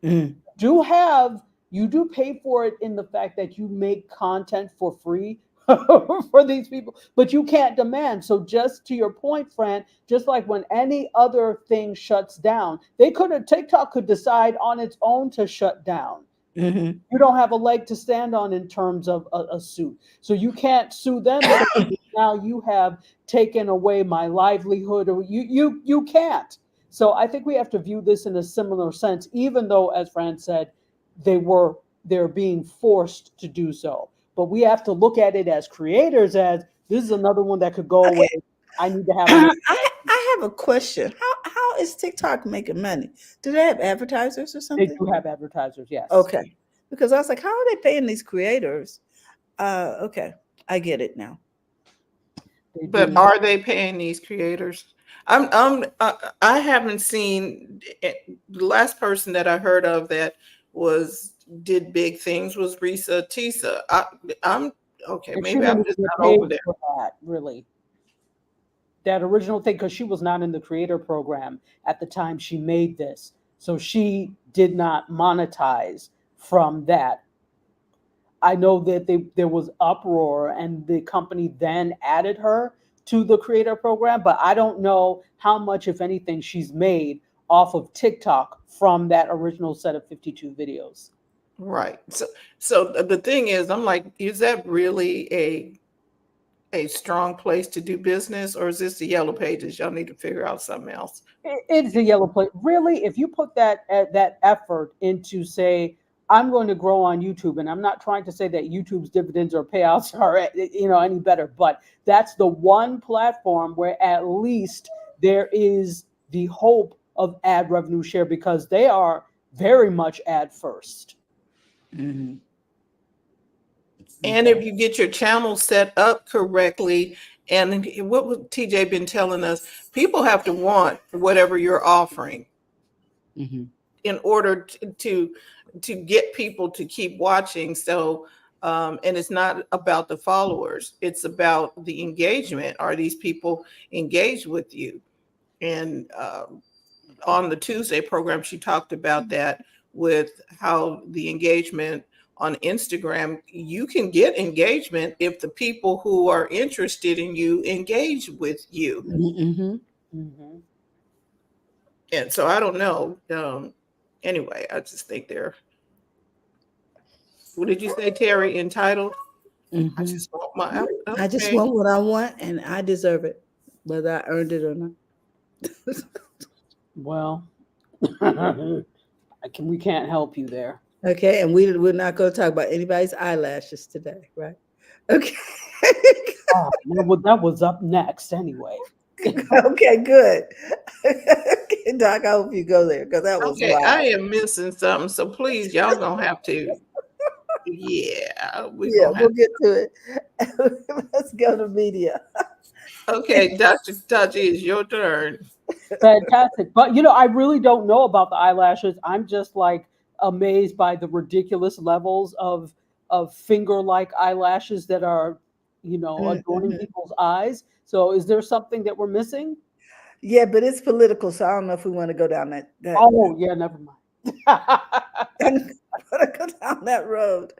You do pay for it in the fact that you make content for free for these people, but you can't demand. So just to your point, Fran, just like when any other thing shuts down, TikTok could decide on its own to shut down. You don't have a leg to stand on in terms of a suit. So you can't sue them because now you have taken away my livelihood, or you can't. So I think we have to view this in a similar sense, even though, as Fran said, they're being forced to do so. But we have to look at it as creators as this is another one that could go away. I need to have. I have a question. How is TikTok making money? Do they have advertisers or something? They do have advertisers, yes. Okay, because I was like, how are they paying these creators? Okay, I get it now. But are they paying these creators? I haven't seen the last person that I heard of that did big things was Risa Tisa. I'm okay. And maybe I'm just not over there. For that, really. That original thing, because she was not in the creator program at the time she made this. So she did not monetize from that. I know that there was uproar and the company then added her to the creator program, but I don't know how much, if anything, she's made off of TikTok from that original set of 52 videos. Right. So the thing is, I'm like, is that really a strong place to do business, or is this the yellow pages? Y'all need to figure out something else. It's the yellow plate. Really, if you put that effort into, say, I'm going to grow on YouTube, and I'm not trying to say that YouTube's dividends or payouts are any better, but that's the one platform where at least there is the hope of ad revenue share, because they are very much ad first. And if you get your channel set up correctly, and what would TJ been telling us, people have to want whatever you're offering in order to get people to keep watching. So, and it's not about the followers; it's about the engagement. Are these people engaged with you? And on the Tuesday program, she talked about that with how the engagement on Instagram, you can get engagement if the people who are interested in you engage with you. And so I don't know. Anyway, I just think they're, what did you say, Terry, entitled? I just want my, I just okay. want what I want, and I deserve it, whether I earned it or not. Well, we can't help you there. Okay, and we're not going to talk about anybody's eyelashes today, right? Okay. Oh, well, that was up next anyway. Okay, good. Okay, Doc, I hope you go there because that was Okay, wild. I am missing something, so please, y'all gonna have to. Yeah, We'll get to it. Let's go to media. Okay, Dr. Taji, it's your turn. Fantastic. But I really don't know about the eyelashes. I'm just like amazed by the ridiculous levels of finger-like eyelashes that are, adorning people's eyes. So is there something that we're missing? Yeah, but it's political, so I don't know if we want to go down that. Oh, yeah, never mind. I'm gonna go down that road.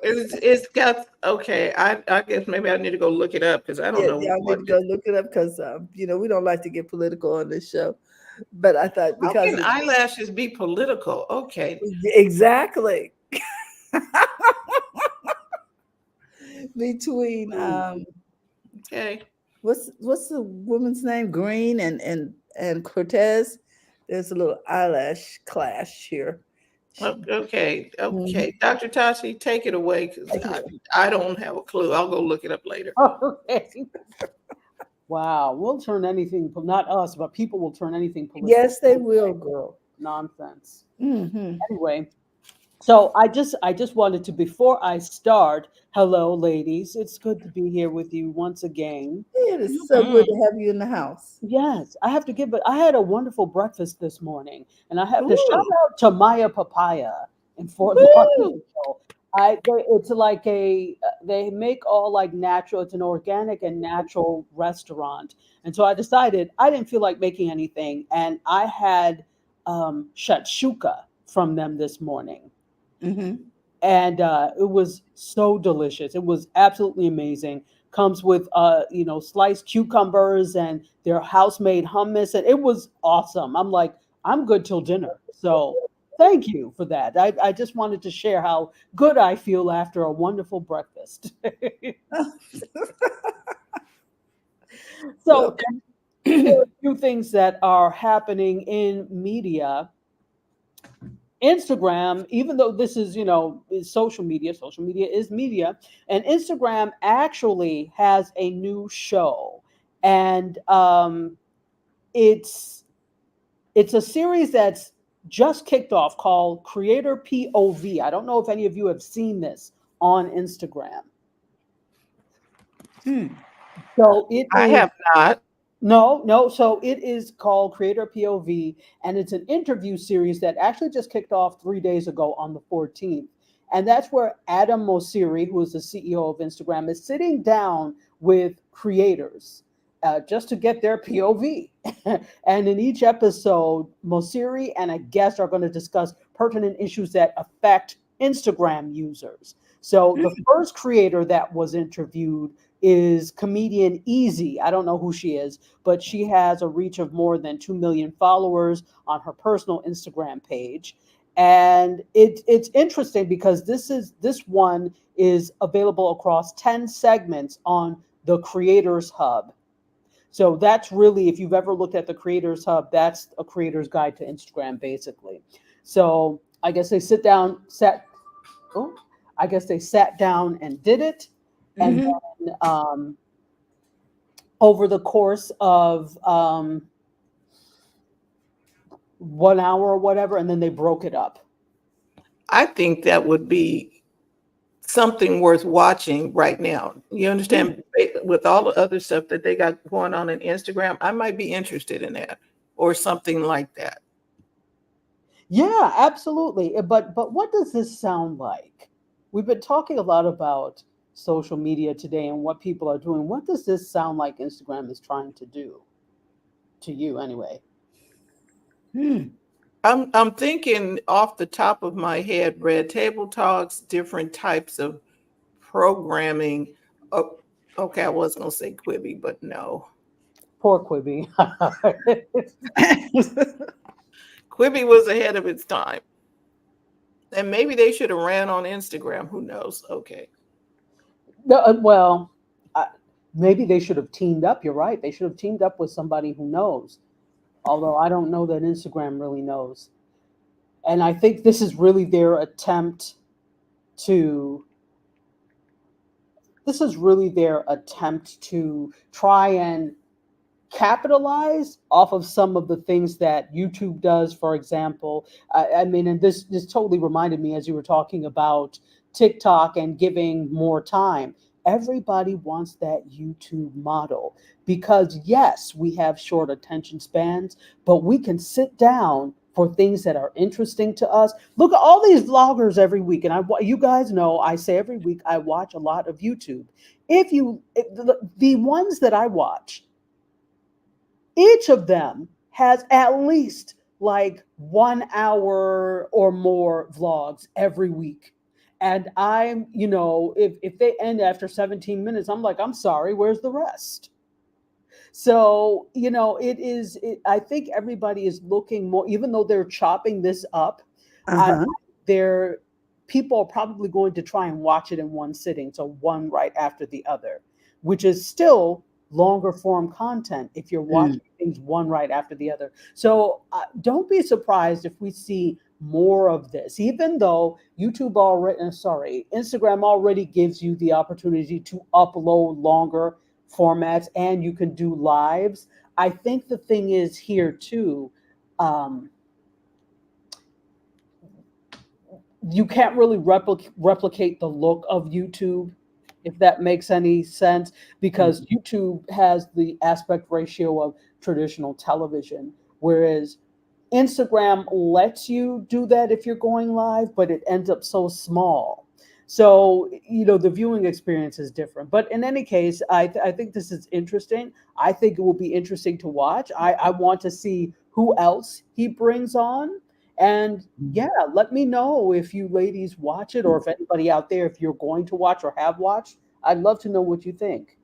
It's got, okay. I guess maybe I need to go look it up because I don't know Y'all what. need to go look it up because we don't like to get political on this show. But I thought How because can eyelashes be political? Okay. exactly between Okay. what's the woman's name? Green and Cortez. There's a little eyelash clash here. Okay. Dr. Tashi, take it away because I don't have a clue. I'll go look it up later. Okay. Wow, we'll turn anything, not us, but people will turn anything political. Yes, they will, girl. Nonsense. Anyway, so I just wanted to, before I start, hello, ladies. It's good to be here with you once again. It is so good to have you in the house. Yes, I have to give it. I had a wonderful breakfast this morning, and I have to shout out to Maya Papaya in Fort Lauderdale. It's like they make all like natural. It's an organic and natural restaurant, and so I decided I didn't feel like making anything, and I had shakshuka from them this morning. And it was so delicious. It was absolutely amazing. Comes with sliced cucumbers and their house-made hummus, and it was awesome. I'm like, I'm good till dinner. So thank you for that. I just wanted to share how good I feel after a wonderful breakfast. So there are a few things that are happening in media. Instagram, even though this is, is social media is media, and Instagram actually has a new show, and it's a series that's just kicked off called Creator POV. I don't know if any of you have seen this on Instagram. So I have not. No. So it is called Creator POV, and it's an interview series that actually just kicked off 3 days ago on the 14th. And that's where Adam Mosseri, who is the CEO of Instagram, is sitting down with creators just to get their POV. And in each episode, Mosseri and a guest are going to discuss pertinent issues that affect Instagram users. So the first creator that was interviewed is comedian Easy. I don't know who she is, but she has a reach of more than 2 million followers on her personal Instagram page. And it's interesting because this one is available across 10 segments on the Creators Hub. So that's really, if you've ever looked at the Creators Hub, that's a creator's guide to Instagram, basically. So I guess they sat down and did it. And then over the course of 1 hour or whatever, and then they broke it up. I think that would be something worth watching right now. You understand? With all the other stuff that they got going on Instagram, I might be interested in that or something like that. Yeah, absolutely. But what does this sound like? We've been talking a lot about social media today and what people are doing. What does this sound like Instagram is trying to do to you anyway? I'm thinking off the top of my head, Red Table Talks, different types of programming. Oh, okay, I was gonna say Quibi, but no. Poor Quibi. Quibi was ahead of its time. And maybe they should have ran on Instagram. Who knows? Okay. No, well, maybe they should have teamed up. You're right. They should have teamed up with somebody who knows. Although I don't know that Instagram really knows. And I think this is really their attempt to try and capitalize off of some of the things that YouTube does. For example, I mean, and this totally reminded me as you were talking about TikTok and giving more time. Everybody wants that YouTube model because yes, we have short attention spans, but we can sit down for things that are interesting to us. Look at all these vloggers every week, and you guys know I say every week I watch a lot of YouTube. The ones that I watch, each of them has at least like 1 hour or more vlogs every week. And I'm, if they end after 17 minutes, I'm like, I'm sorry, where's the rest? So, I think everybody is looking more, even though they're chopping this up, people are probably going to try and watch it in one sitting. So one right after the other, which is still longer form content if you're watching things one right after the other. So don't be surprised if we see more of this, even though Instagram already gives you the opportunity to upload longer formats and you can do lives. I think the thing is here too, you can't really replicate the look of YouTube, if that makes any sense, because YouTube has the aspect ratio of traditional television, whereas Instagram lets you do that if you're going live, but it ends up so small. So, the viewing experience is different. But in any case, I think this is interesting. I think it will be interesting to watch. I want to see who else he brings on. And yeah, let me know if you ladies watch it or if anybody out there, if you're going to watch or have watched. I'd love to know what you think.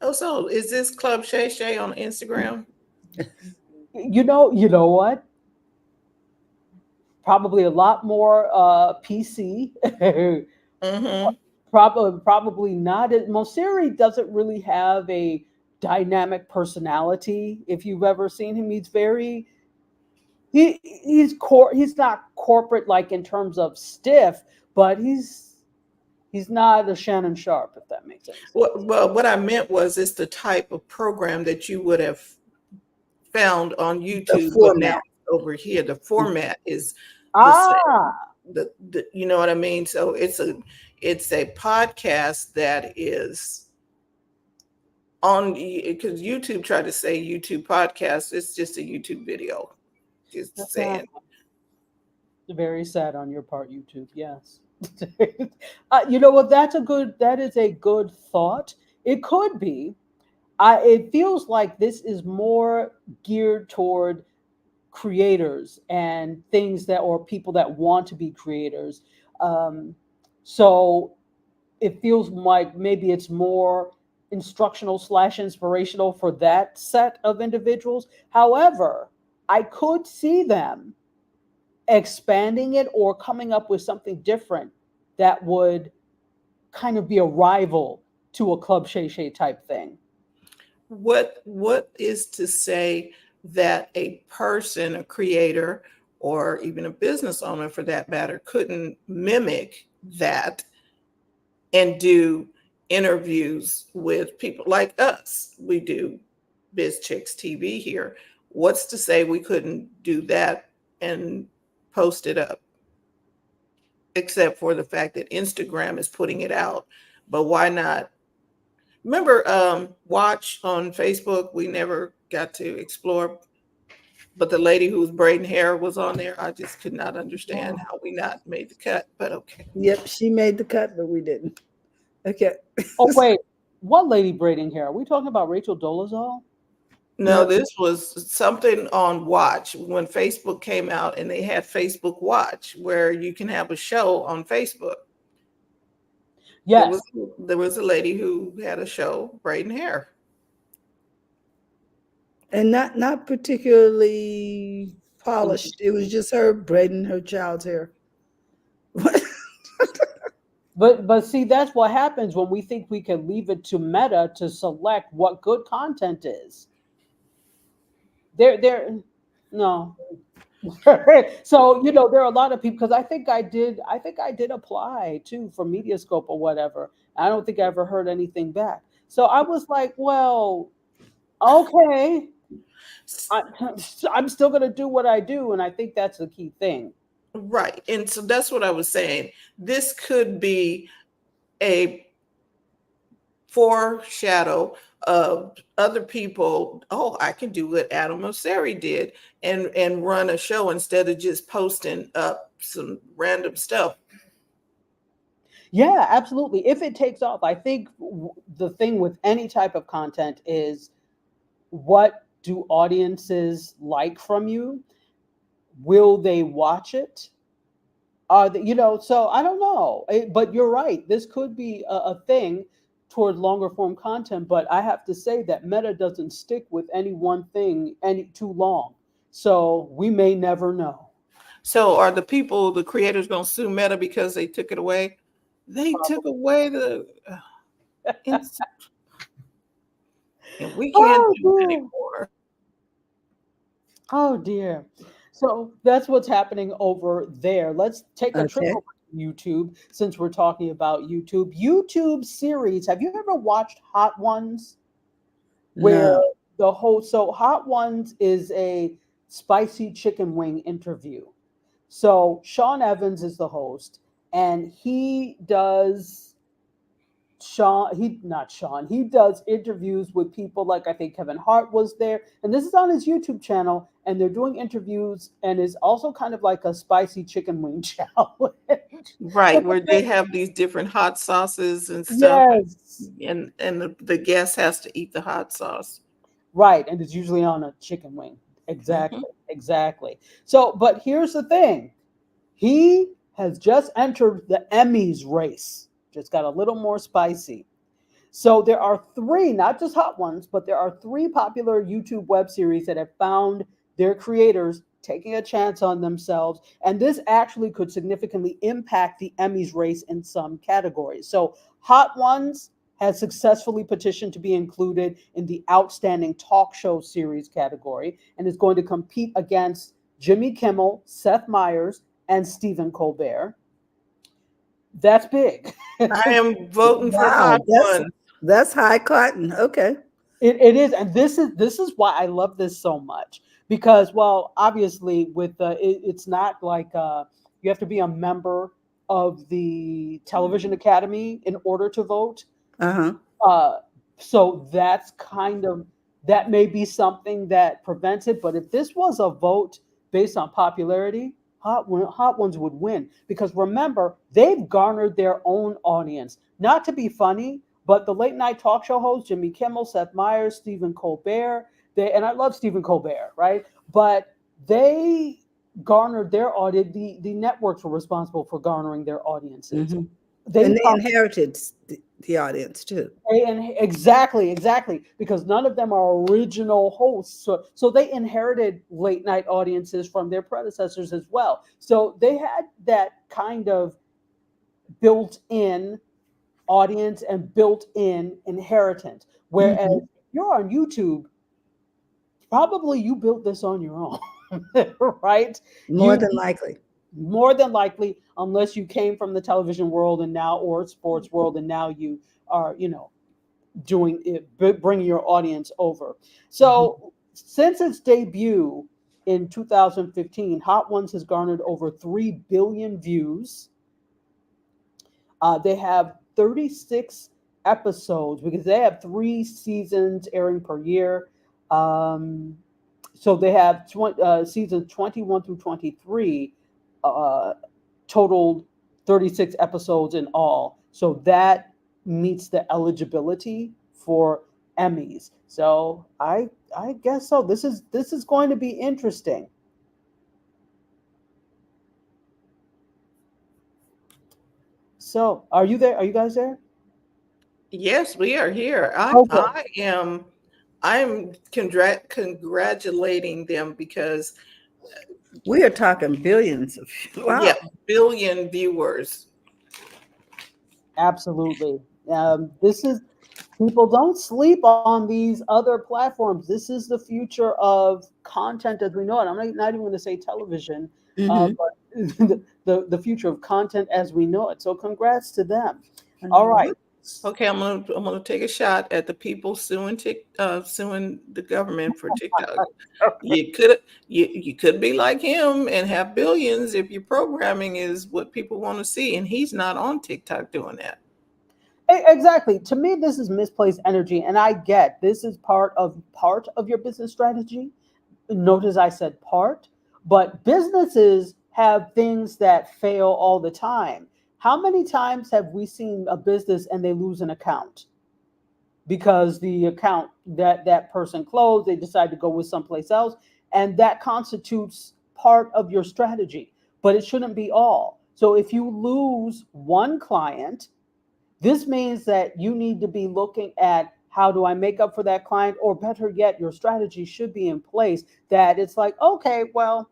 Oh, so is this Club Shay Shay on Instagram? You know what? Probably a lot more PC. Probably not. Mosiri doesn't really have a dynamic personality. If you've ever seen him, he's not corporate like in terms of stiff, but he's not a Shannon Sharp, if that makes sense. Well, what I meant was it's the type of program that you would have found on YouTube, but now over here the format is the same. You know what I mean? So it's a podcast that is on, because YouTube tried to say YouTube podcast. It's just a YouTube video. Just saying. Very sad on your part, YouTube. Yes. You know what? That is a good thought. It could be. It feels like this is more geared toward creators and or people that want to be creators. So it feels like maybe it's more instructional / inspirational for that set of individuals. However, I could see them expanding it or coming up with something different that would kind of be a rival to a Club Shay Shay type thing. What is to say that a person, a creator, or even a business owner for that matter, couldn't mimic that and do interviews with people like us? We do BizChicks TV here. What's to say we couldn't do that and post it up? except for the fact that Instagram is putting it out. But why not? Remember, Watch on Facebook? We never got to explore, but the lady who's braiding hair was on there. I just could not understand how we not made the cut, but okay. Yep, she made the cut, but we didn't. Okay. Oh wait, what lady braiding hair? Are we talking about Rachel Dolezal? No, No. this was something on Watch when Facebook came out, and they had Facebook Watch where you can have a show on Facebook. Yes. There was a lady who had a show braiding hair. And not particularly polished. It was just her braiding her child's hair. But see, that's what happens when we think we can leave it to Meta to select what good content is. No. So there are a lot of people, because I think I did apply too for Mediascope or whatever. I don't think I ever heard anything back. So I was like, well, okay, I'm still gonna do what I do, and I think that's the key thing. Right. And so that's what I was saying. This could be a foreshadow of other people. Oh, I can do what Adam Mosseri did and run a show instead of just posting up some random stuff. Yeah, absolutely. If it takes off, I think the thing with any type of content is, what do audiences like from you? Will they watch it? So I don't know. But you're right. This could be a thing toward longer form content. But I have to say that Meta doesn't stick with any one thing any too long. So we may never know. So are the creators going to sue Meta because they took it away? They took away the and we can't do it anymore. Oh dear. So that's what's happening over there. Let's take a trip Okay. over to YouTube, since we're talking about YouTube. YouTube series. Have you ever watched Hot Ones? Where No. the host, so Hot Ones is a spicy chicken wing interview. So Sean Evans is the host, and he does he does interviews with people, like I think Kevin Hart was there, and this is on his YouTube channel, and they're doing interviews, and it's also kind of like a spicy chicken wing challenge. Right, where they have these different hot sauces and stuff. Yes. And the guest has to eat the hot sauce. Right, and it's usually on a chicken wing. Exactly, exactly. So, but here's the thing. He has just entered the Emmys race. Just got a little more spicy. So there are three, not just Hot Ones, but there are three popular YouTube web series that have found their creators taking a chance on themselves. And this actually could significantly impact the Emmys race in some categories. So Hot Ones has successfully petitioned to be included in the Outstanding Talk Show Series category, and is going to compete against Jimmy Kimmel, Seth Meyers, and Stephen Colbert. That's big. I am voting for Wow, Hot Ones. that's high cotton. Okay. It is, and this is why I love this so much, because, well, obviously with it's not like you have to be a member of the Television Academy in order to vote. So that may be something that prevents it. But if this was a vote based on popularity, Hot Ones would win, because remember, they've garnered their own audience. Not to be funny, but the late night talk show hosts, Jimmy Kimmel, Seth Meyers, Stephen Colbert, and I love Stephen Colbert, right? But they garnered their audience. The networks were responsible for garnering their audiences. And they inherited the audience too. Exactly, because none of them are original hosts. So they inherited late night audiences from their predecessors as well. So they had that kind of built-in audience and built-in inheritance. Whereas if you're on YouTube, probably you built this on your own, right? More than likely. More than likely, unless you came from the television world or sports world, and now you are, doing it, bringing your audience over. So since its debut in 2015, Hot Ones has garnered over 3 billion views, They have 36 episodes because they have 3 seasons airing per year. So they have seasons 21 through 23, uh, totaled 36 episodes in all. So that meets the eligibility for Emmys. So I guess so. This is going to be interesting. So are you there? Are you guys there? Yes, we are here. Okay. I'm congratulating them because We are talking billions of yeah, wow. billion viewers. Absolutely. This is People don't sleep on these other platforms. This is the future of content as we know it. I'm not even going to say television, Hmm. but the future of content as we know it. So congrats to them. All Mhm. right. Okay, I'm gonna take a shot at the people suing the government for TikTok. You could be like him and have billions if your programming is what people want to see, and he's not on TikTok doing that. Exactly. To me, this is misplaced energy, and I get this is part of your business strategy. Notice I said part, but businesses have things that fail all the time. How many times have we seen a business and they lose an account because the account that person closed, they decide to go with someplace else, and that constitutes part of your strategy, but it shouldn't be all. So if you lose one client, this means that you need to be looking at how do I make up for that client, or better yet, your strategy should be in place that it's like, okay, well,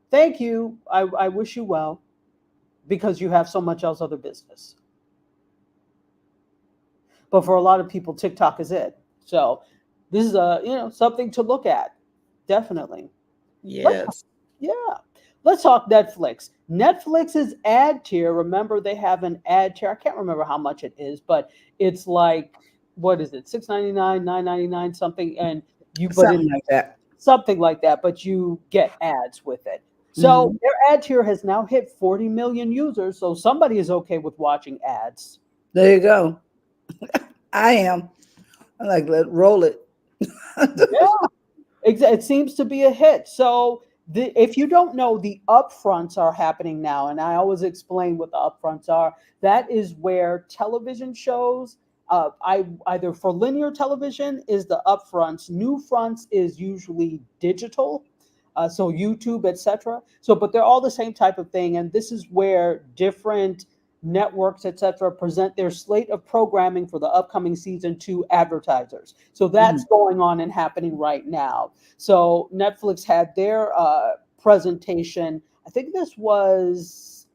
thank you. I wish you well because you have so much else other business. But for a lot of people, TikTok is it. So this is something to look at. Definitely. Let's Yes. Yeah. Let's talk Netflix. Netflix's ad tier, remember they have an ad tier. I can't remember how much it is, but it's like, what is it? 6.99, 9.99 something, and you but it Something like that. something like that, but you get ads with it. So Hmm. their ad tier has now hit 40 million users, so somebody is okay with watching ads. There you go. I am. I like let roll it. Yeah. It seems to be a hit. So if you don't know, the upfronts are happening now, and I always explain what the upfronts are. That is where television shows, I either for linear television is the upfronts. New fronts is usually digital, so YouTube, etc. So, but they're all the same type of thing, and this is where different networks, etc., present their slate of programming for the upcoming season to advertisers. So Mhm. that's going on and happening right now. So Netflix had their presentation. I think this was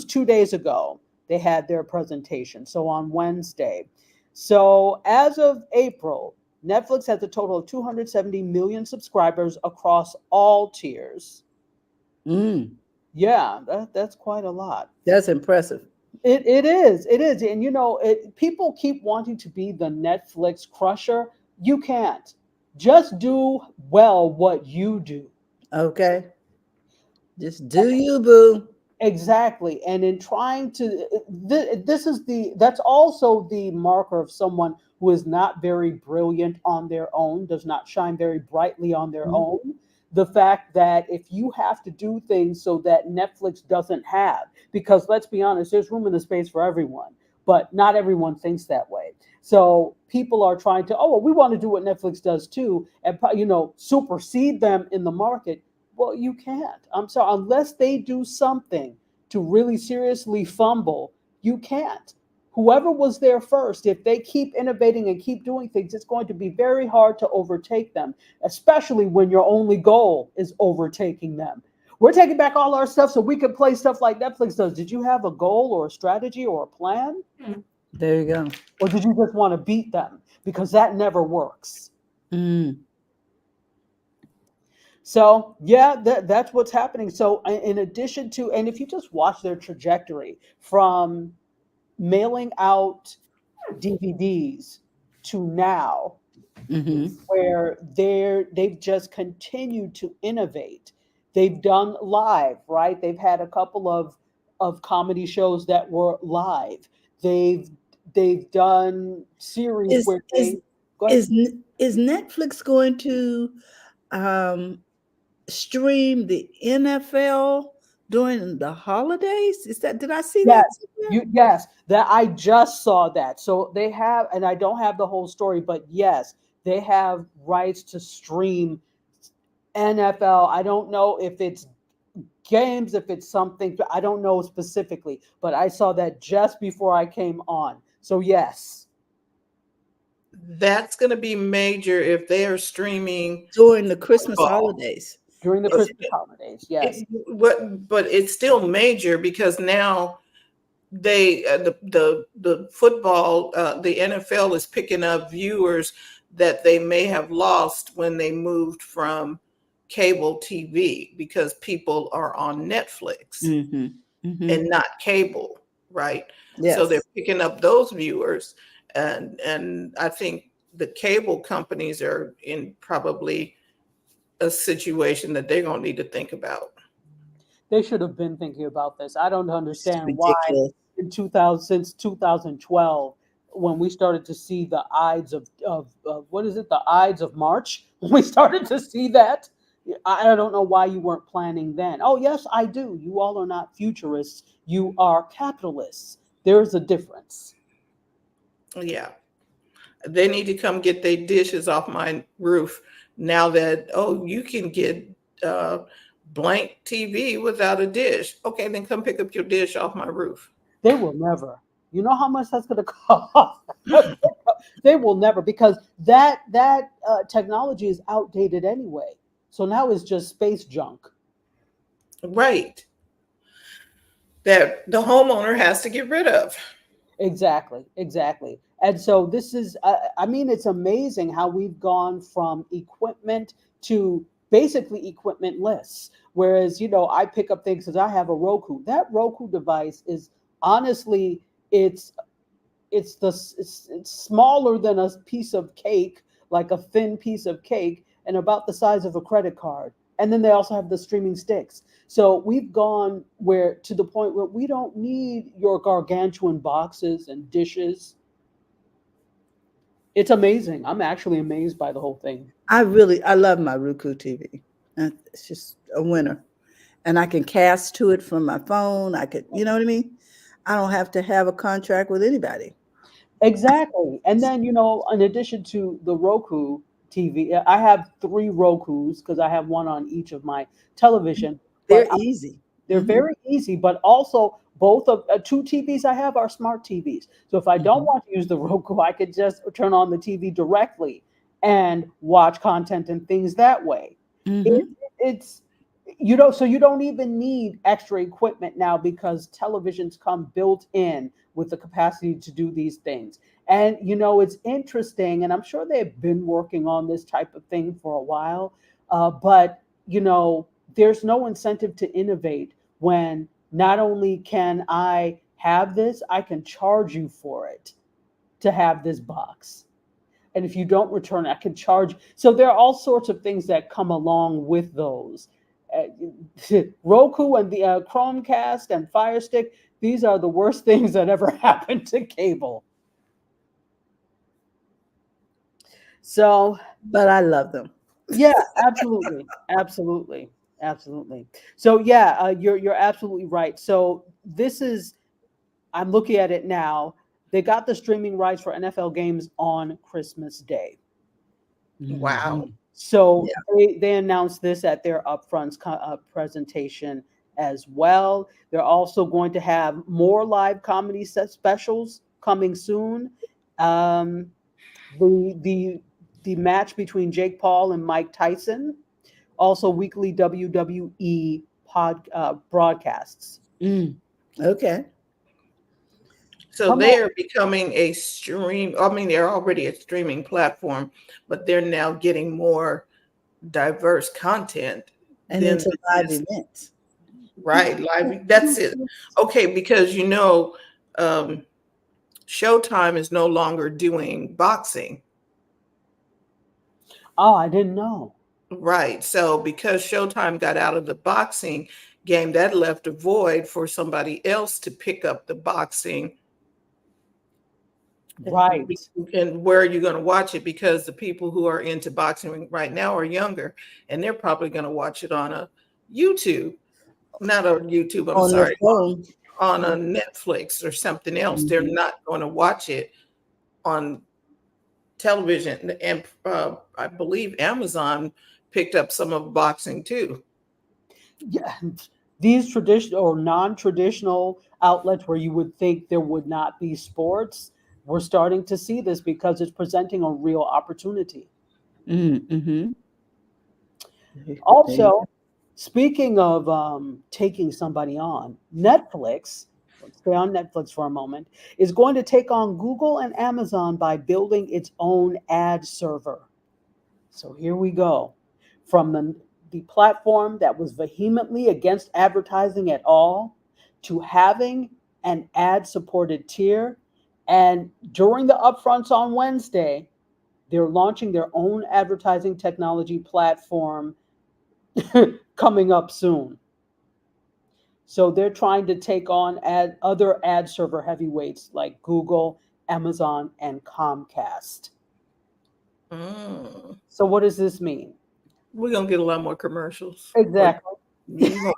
2 days ago. They had their presentation. So on Wednesday. So as of April, Netflix has a total of 270 million subscribers across all tiers. Mm, Yeah, that's quite a lot. that's impressive. It is, and people keep wanting to be the Netflix crusher. You can't. Just do well what you do. Okay. Just do you, boo. Exactly. And in trying to, that's also the marker of someone who is not very brilliant on their own, does not shine very brightly on their Mhm. own. The fact that if you have to do things so that Netflix doesn't have, because let's be honest, there's room in the space for everyone, but not everyone thinks that way. So people are trying to, oh, well, we want to do what Netflix does too, and supersede them in the market. Well, you can't. I'm sorry, unless they do something to really seriously fumble, you can't. Whoever was there first, if they keep innovating and keep doing things, it's going to be very hard to overtake them, especially when your only goal is overtaking them. We're taking back all our stuff so we can play stuff like Netflix does. Did you have a goal or a strategy or a plan? There you go. Or did you just want to beat them? Because that never works. Mm, So yeah, that's what's happening. So in addition to, and if you just watch their trajectory from mailing out DVDs to now, hmm. where they've just continued to innovate. They've done live, right? They've had a couple of comedy shows that were live. They've done series Is where is they go ahead. is Netflix going to um, stream the NFL during the holidays? Is that, did I see that Yes, somewhere? yes, that I just saw that. So they have, and I don't have the whole story, but yes, they have rights to stream NFL. I don't know if it's games, if it's something, I don't know specifically, but I saw that just before I came on. So yes, That's going to be major if they are streaming During the Christmas football. holidays. during the It's, Christmas holidays, yes. but it's still major because now they the football the NFL is picking up viewers that they may have lost when they moved from cable TV because people are on Netflix Mm-hmm. Mm-hmm. and not cable, right? So they're Yes. picking up those viewers, and I think the cable companies are in probably a situation that they're going to need to think about. They should have been thinking about this. I don't It's understand why ridiculous. in 2000, since 2012, when we started to see the Ides of what is it, the Ides of March, when we started to see that, I don't know why you weren't planning then. Oh, yes, I do. You all are not futurists. You are capitalists. There's a difference. Yeah, they need to come get their dishes off my roof now that, oh, you can get uh, blank TV without a dish. Okay, then come pick up your dish off my roof. They will never. You know how much that's going to cost? They will never, because that technology is outdated anyway. So now it's just space junk. Right. That the homeowner has to get rid of. Exactly, exactly. And so this is, I mean, it's amazing how we've gone from equipment to basically equipmentless. Whereas, I pick up things because I have a Roku. That Roku device is honestly, it's smaller than a piece of cake, like a thin piece of cake, and about the size of a credit card. And then they also have the streaming sticks. So we've gone where to the point where we don't need your gargantuan boxes and dishes. It's amazing. I'm actually amazed by the whole thing. I love my Roku TV. It's just a winner. And I can cast to it from my phone. I could, you know what I mean? I don't have to have a contract with anybody. Exactly. And then, in addition to the Roku TV, I have three Rokus because I have one on each of my television. But They're easy. they're Mhm. very easy, but also both of two TVs I have are smart TVs. So if I don't Mhm. want to use the Roku, I could just turn on the TV directly and watch content and things that way. It, Mhm. it's so you don't even need extra equipment now because televisions come built in with the capacity to do these things. And it's interesting, and I'm sure they've been working on this type of thing for a while, but there's no incentive to innovate when not only can I have this, I can charge you for it to have this box. And if you don't return it, I can charge. So there are all sorts of things that come along with those. Roku and the Chromecast and Fire Stick, these are the worst things that ever happened to cable. So But I love them. yeah, absolutely, absolutely, absolutely. So yeah, you're absolutely right. So this is, I'm looking at it now. They got the streaming rights for NFL games on Christmas Day. Wow. Mhm. So Yeah. they announced this at their upfront presentation as well. They're also going to have more live comedy set specials coming soon. Um, the match between Jake Paul and Mike Tyson. Also, weekly WWE broadcasts. Okay. So Come they on. are becoming a stream. I mean, they're already a streaming platform, but they're now getting more diverse content And than into live just events. right live. That's it. Okay, because um, Showtime is no longer doing boxing. Oh, I didn't know. Right. So because Showtime got out of the boxing game, that left a void for somebody else to pick up the boxing Right. And where are you going to watch it? Because the people who are into boxing right now are younger, and they're probably going to watch it on a YouTube, not on YouTube, I'm On their sorry, phone. on a Netflix or something else. They're Mhm. not going to watch it on television. And I believe Amazon picked up some of boxing too. Yeah, these traditional or non-traditional outlets where you would think there would not be sports, we're starting to see this because it's presenting a real opportunity. Mm-hmm. Also, speaking of taking somebody on, Netflix, let's stay on Netflix for a moment, is going to take on Google and Amazon by building its own ad server. So here we go. From the platform that was vehemently against advertising at all to having an ad supported tier. And during the upfronts on Wednesday, they're launching their own advertising technology platform coming up soon. So they're trying to take on other ad server heavyweights like Google, Amazon, and Comcast. Mm. So what does this mean? We're going to get a lot more commercials. Exactly. You won't-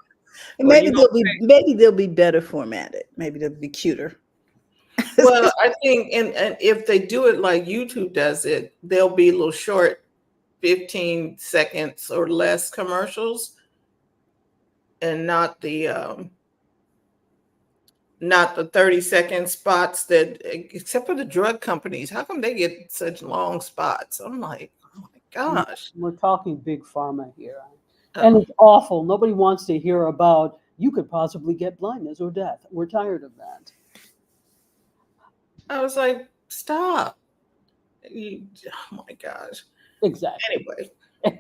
And Well, maybe you know, maybe they'll be better formatted. Maybe they'll be cuter. well, I think, and if they do it like YouTube does it, they'll be little short 15 seconds or less commercials, and not the 30-second spots that, except for the drug companies. How come they get such long spots? I'm like, oh my gosh. We're talking big pharma here. And Oh, it's awful. Nobody wants to hear about you could possibly get blindness or death. We're tired of that. I was like, stop. Oh my gosh. Exactly.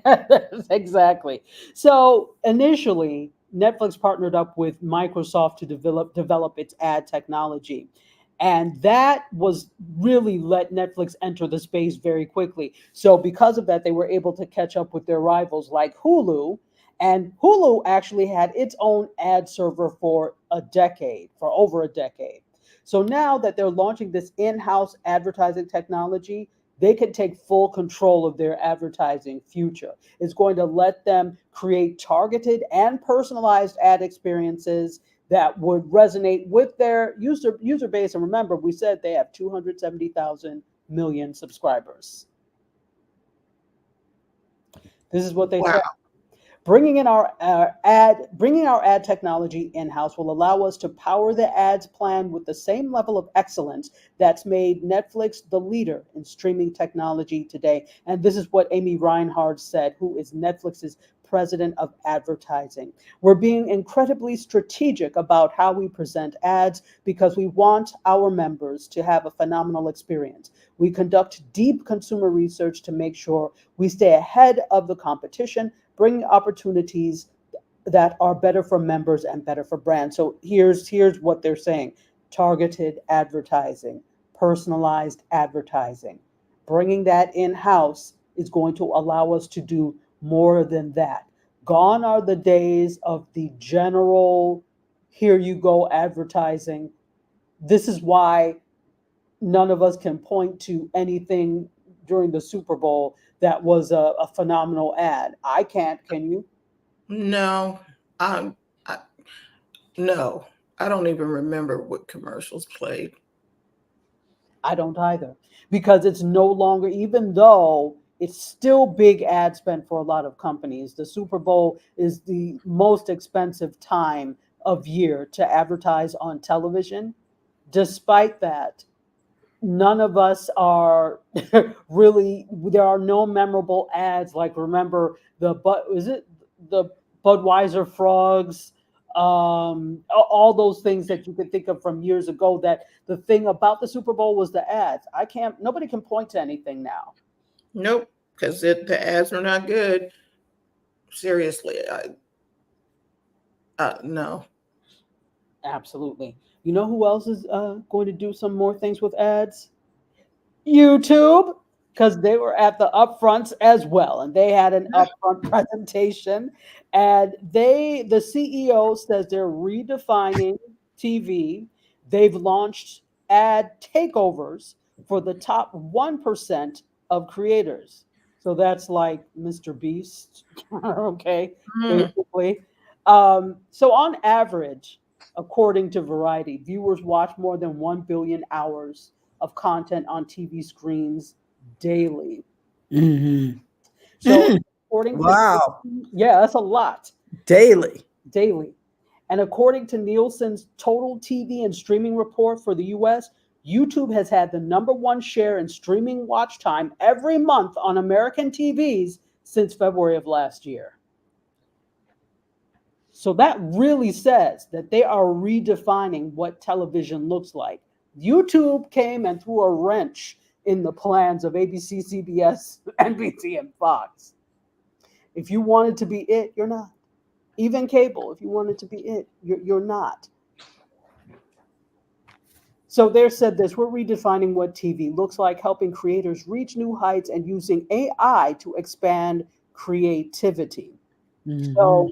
Anyway, Exactly. So initially, Netflix partnered up with Microsoft to develop its ad technology. And that was really let Netflix enter the space very quickly. So because of that, they were able to catch up with their rivals like Hulu. And Hulu actually had its own ad server for over a decade. So now that they're launching this in-house advertising technology, they can take full control of their advertising future. It's going to let them create targeted and personalized ad experiences that would resonate with their user base. And remember, we said they have 270,000 million subscribers. This is what they wow. said. Bringing our ad technology in-house will allow us to power the ads plan with the same level of excellence that's made Netflix the leader in streaming technology today. And this is what Amy Reinhard said, who is Netflix's president of advertising. We're being incredibly strategic about how we present ads because we want our members to have a phenomenal experience. We conduct deep consumer research to make sure we stay ahead of the competition, bringing opportunities that are better for members and better for brands. So here's what they're saying: targeted advertising, personalized advertising. Bringing that in-house is going to allow us to do more than that. Gone are the days of the general here you go advertising. This is why none of us can point to anything during the Super Bowl that was a phenomenal ad. I can't. Can you? No, I, no, I don't even remember what commercials played. I don't either. Because it's no longer, even though it's still big ad spend for a lot of companies, the Super Bowl is the most expensive time of year to advertise on television. Despite that, none of us are really, there are no memorable ads like, remember is it the Budweiser frogs, all those things that you could think of from years ago. That the thing about the Super Bowl was the ads. Nobody can point to anything now. Nope, because the ads are not good. Seriously, no. Absolutely. You know who else is going to do some more things with ads? YouTube, because they were at the upfronts as well, and they had an upfront presentation. And the CEO says they're redefining TV. They've launched ad takeovers, for the top 1% of creators. So that's like Mr. Beast, okay, basically. So on average, according to Variety, viewers watch more than 1 billion hours of content on TV screens daily. Mhm. So according to, Wow. yeah, that's a lot Daily. daily. And according to Nielsen's total TV and streaming report for the US, YouTube has had the #1 share in streaming watch time every month on American TVs since February of last year. So that really says that they are redefining what television looks like. YouTube came and threw a wrench in the plans of ABC, CBS, NBC, and Fox. If you wanted to be it, you're not. Even cable, if you wanted to be it, you're not. So there said this, we're redefining what TV looks like, helping creators reach new heights and using AI to expand creativity. So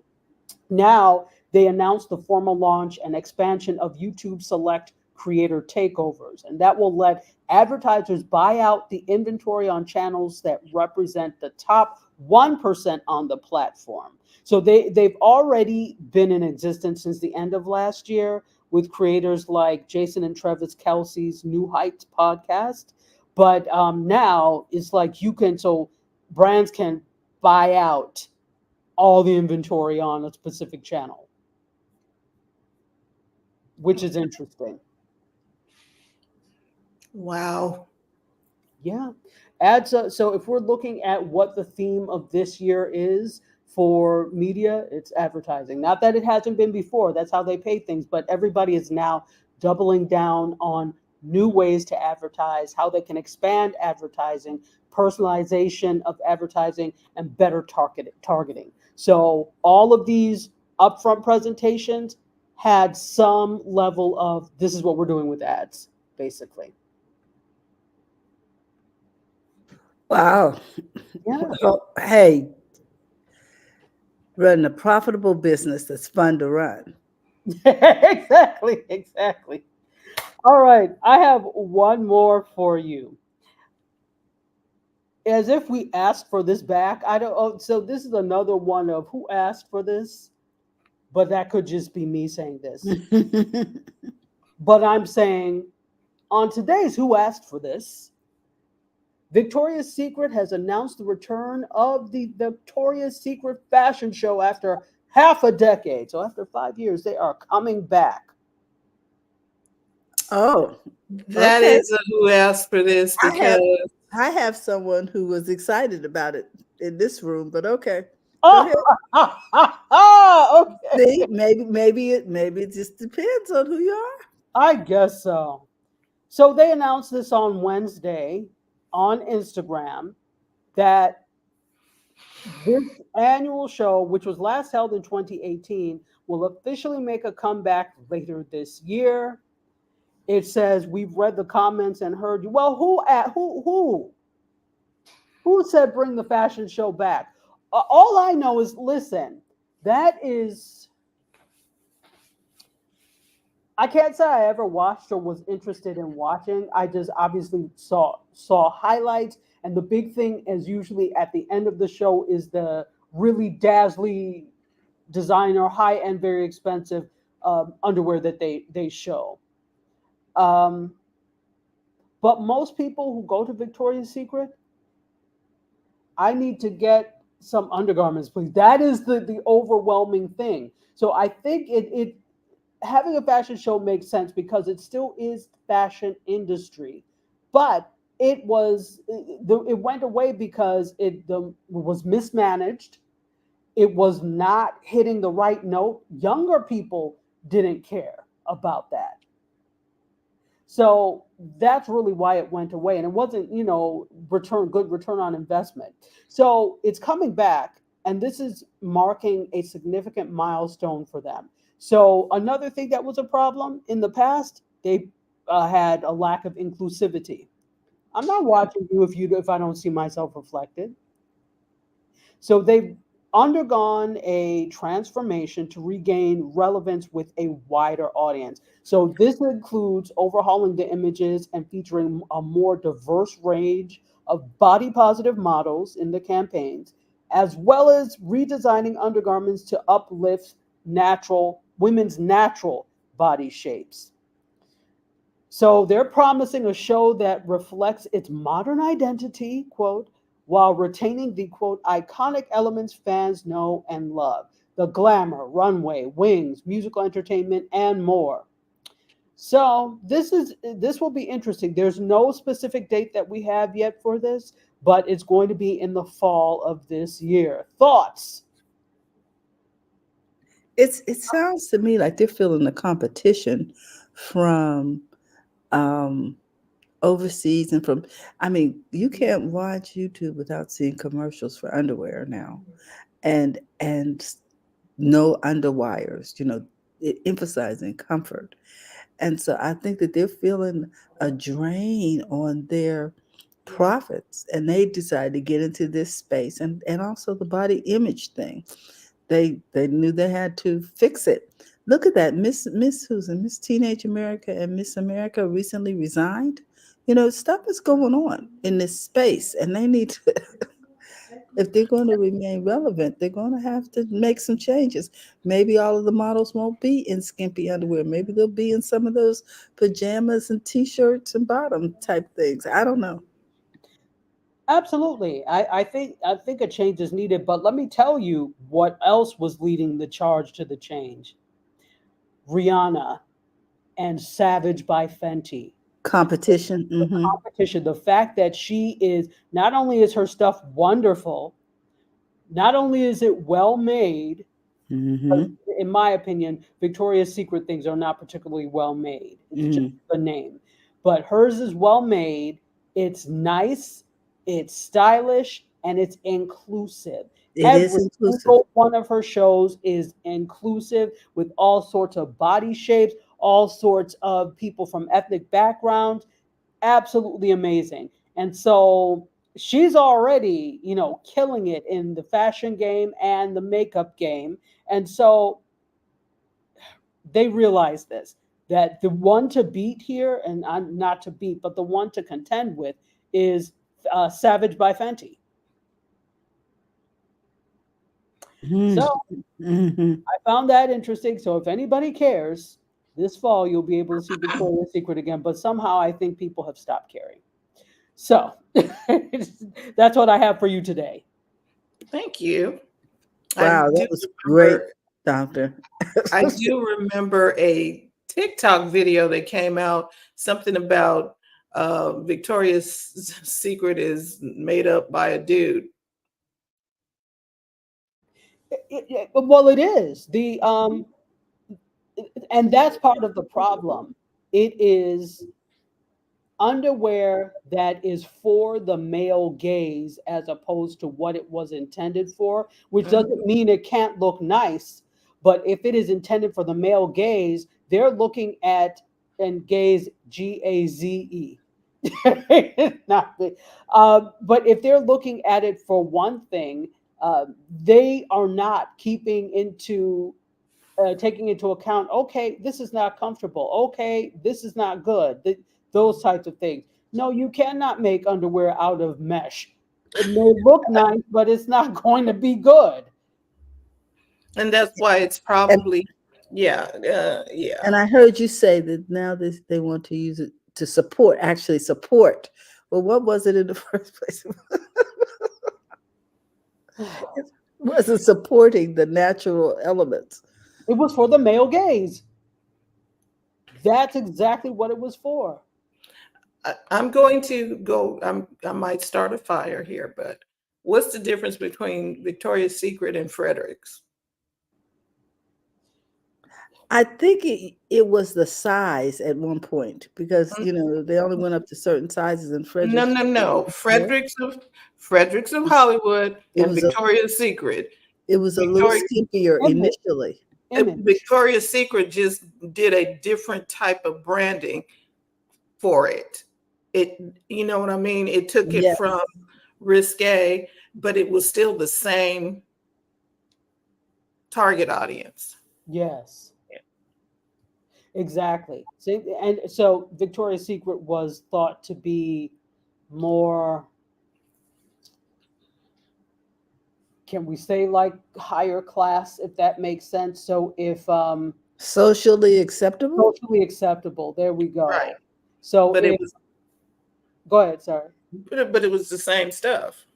now they announced the formal launch and expansion of YouTube Select creator takeovers, and that will let advertisers buy out the inventory on channels that represent the top 1% on the platform. So they've already been in existence since the end of last year with creators like Jason and Travis Kelsey's New Heights podcast. But now it's like so brands can buy out all the inventory on a specific channel, which is interesting. Wow. Yeah. So if we're looking at what the theme of this year is for media, it's advertising. Not that it hasn't been before, that's how they pay things, but everybody is now doubling down on new ways to advertise, how they can expand advertising, personalization of advertising, and better targeting. So all of these upfront presentations had some level of this is what we're doing with ads, basically. Wow. Yeah. Well, hey, running a profitable business that's fun to run. Exactly. All right, I have one more for you. As if we asked for this back. I don't. Oh, so this is another one of who asked for this, but that could just be me saying this. But I'm saying on today's Who Asked for This, Victoria's Secret has announced the return of the Victoria's Secret fashion show after half a decade. So after 5 years, they are coming back. Oh, That okay. is a who asked for this because I have someone who was excited about it in this room, but okay. Go ahead. Okay. See, maybe it just depends on who you are. I guess so. So they announced this on Wednesday on Instagram that this annual show, which was last held in 2018, will officially make a comeback later this year. It says we've read the comments and heard you. Well, who said bring the fashion show back? All I know is listen. That is, I can't say I ever watched or was interested in watching. I just obviously saw highlights, and the big thing is usually at the end of the show is the really dazzly designer, high end, very expensive underwear that they show. But most people who go to Victoria's Secret, I need to get some undergarments, please. That is the overwhelming thing. So I think it having a fashion show makes sense because it still is fashion industry, but it went away because it was mismanaged. It was not hitting the right note. Younger people didn't care about that. So that's really why it went away. And it wasn't, good return on investment. So it's coming back. And this is marking a significant milestone for them. So another thing that was a problem in the past, they had a lack of inclusivity. I'm not watching you if I don't see myself reflected. So they've undergone a transformation to regain relevance with a wider audience. So this includes overhauling the images and featuring a more diverse range of body positive models in the campaigns, as well as redesigning undergarments to uplift women's natural body shapes. So they're promising a show that reflects its modern identity, quote, while retaining the, quote, iconic elements fans know and love: the glamour, runway, wings, musical entertainment, and more. So this will be interesting. There's no specific date that we have yet for this, but it's going to be in the fall of this year. Thoughts? It sounds to me like they're feeling the competition from overseas and from, I mean, you can't watch YouTube without seeing commercials for underwear now, and no underwires, emphasizing comfort. And so I think that they're feeling a drain on their profits, and they decided to get into this space, and also the body image thing. They knew they had to fix it. Look at that. Miss Susan, Miss Teenage America and Miss America recently resigned. Stuff is going on in this space, and they need to, if they're going to remain relevant, they're going to have to make some changes. Maybe all of the models won't be in skimpy underwear. Maybe they'll be in some of those pajamas and t-shirts and bottom type things. I don't know. Absolutely. I think a change is needed, but let me tell you what else was leading the charge to the change. Rihanna and Savage by Fenty. Competition. The competition, the fact that she is, not only is her stuff wonderful, not only is it well made, Mm-hmm. in my opinion, Victoria's Secret things are not particularly well made. It's just the name. But hers is well made. It's nice, it's stylish, and it's inclusive. It is Every inclusive. single one of her shows is inclusive, with all sorts of body shapes, all sorts of people from ethnic backgrounds. Absolutely amazing. And so she's already, killing it in the fashion game and the makeup game. And so they realize this, that the one to beat here, and not to beat, but the one to contend with, is Savage by Fenty. So I found that interesting. So if anybody cares, this fall you'll be able to see Victoria's Secret again. But somehow I think people have stopped caring. So that's what I have for you today. Thank you. Wow, that was great, Doctor. I do remember a TikTok video that came out, something about Victoria's Secret is made up by a dude. Well, it is and that's part of the problem. It is underwear that is for the male gaze as opposed to what it was intended for, which doesn't mean it can't look nice. But if it is intended for the male gaze, they're looking at, and gaze, Gaze. Not the, but if they're looking at it for one thing, they are not taking into account, okay, this is not comfortable. Okay, this is not good. Those types of things. No, you cannot make underwear out of mesh. It may look nice, but it's not going to be good. And that's why it's probably, yeah. And I heard you say that now they want to use it to actually support. Well, what was it in the first place? It wasn't supporting the natural elements. It was for the male gaze. That's exactly what it was for. I'm going to go, I might start a fire here, but what's the difference between Victoria's Secret and Frederick's? I think it was the size at one point, because they only went up to certain sizes, and Frederick's. No. Frederick's of Hollywood and Victoria's Secret. It was a little skimpier initially. Victoria's Secret just did a different type of branding for it. You know what I mean? It took it from risque, but it was still the same target audience. Yes. Yeah. Exactly. See, and so Victoria's Secret was thought to be more, can we say, like higher class, if that makes sense? So if Socially acceptable? socially acceptable, there we go. Right. So But if, go ahead, sorry. but it was the same stuff.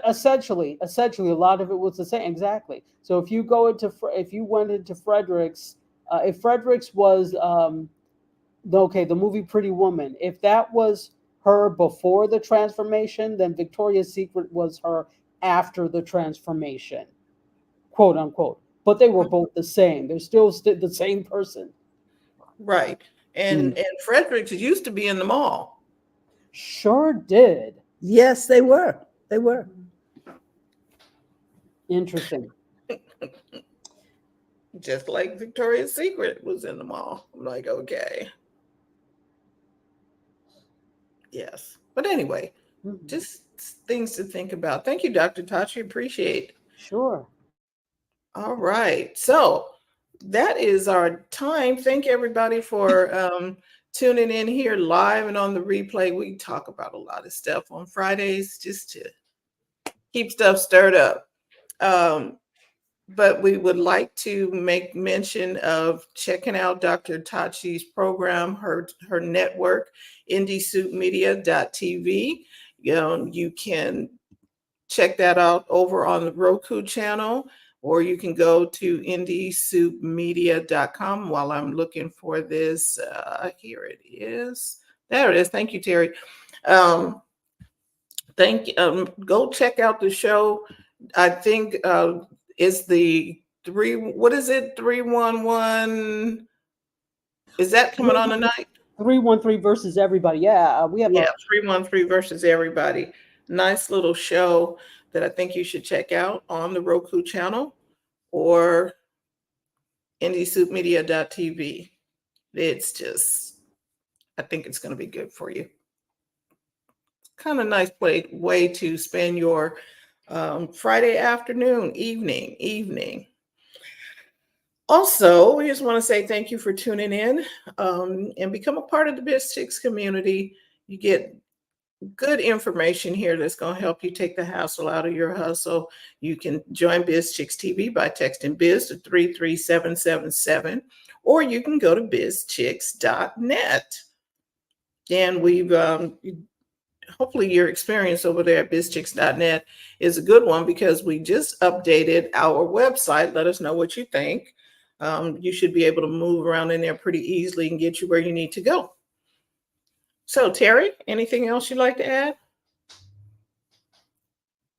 Essentially, a lot of it was the same. Exactly. So if you go into, if you went into Fredericks, if Fredericks was, okay, the movie Pretty Woman, if that was her before the transformation, then Victoria's Secret was her after the transformation, quote unquote. But they were both the same. They're still the same person. Right. And Fredericks used to be in the mall. Sure did. Yes, they were. They were. Interesting. Just like Victoria's Secret was in the mall. I'm like, okay. Yes. But anyway, just things to think about. Thank you, Dr. Tachi. Appreciate it. Sure. All right. So that is our time. Thank everybody for tuning in here live and on the replay. We talk about a lot of stuff on Fridays just to keep stuff stirred up. But we would like to make mention of checking out Dr. Tachi's program, her network, indiesoupmedia.tv. You can check that out over on the Roku channel, or you can go to indiesoupmedia.com. While I'm looking for this, here it is. There it is. Thank you, Terry. Go check out the show. I think is the 311. Is that coming on tonight? 313 versus everybody. Yeah, we have 313 versus everybody. Nice little show that I think you should check out on the Roku channel or indiesoupmedia.tv. It's just, I think it's going to be good for you. Kind of nice way to spend your Friday afternoon, evening. Also, we just want to say thank you for tuning in and become a part of the BizChicks community. You get good information here that's going to help you take the hassle out of your hustle. You can join BizChicks TV by texting biz to 33777, or you can go to bizchicks.net. And we've hopefully your experience over there at bizchicks.net is a good one, because we just updated our website. Let us know what you think. You should be able to move around in there pretty easily and get you where you need to go. So, Terry, anything else you'd like to add?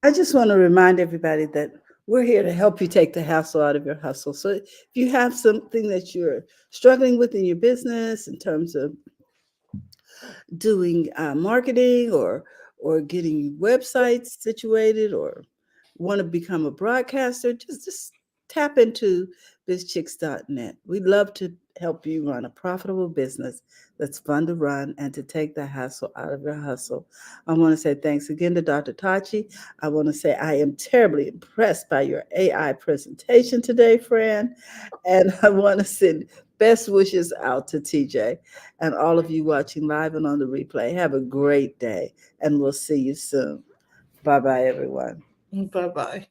I just want to remind everybody that we're here to help you take the hassle out of your hustle. So if you have something that you're struggling with in your business in terms of doing marketing or getting websites situated, or want to become a broadcaster, just tap into bizchicks.net. We'd love to help you run a profitable business that's fun to run and to take the hassle out of your hustle. I want to say thanks again to Dr. Tachi. I want to say I am terribly impressed by your AI presentation today, friend. And I want to send best wishes out to TJ and all of you watching live and on the replay. Have a great day, and we'll see you soon. Bye-bye, everyone. Bye-bye.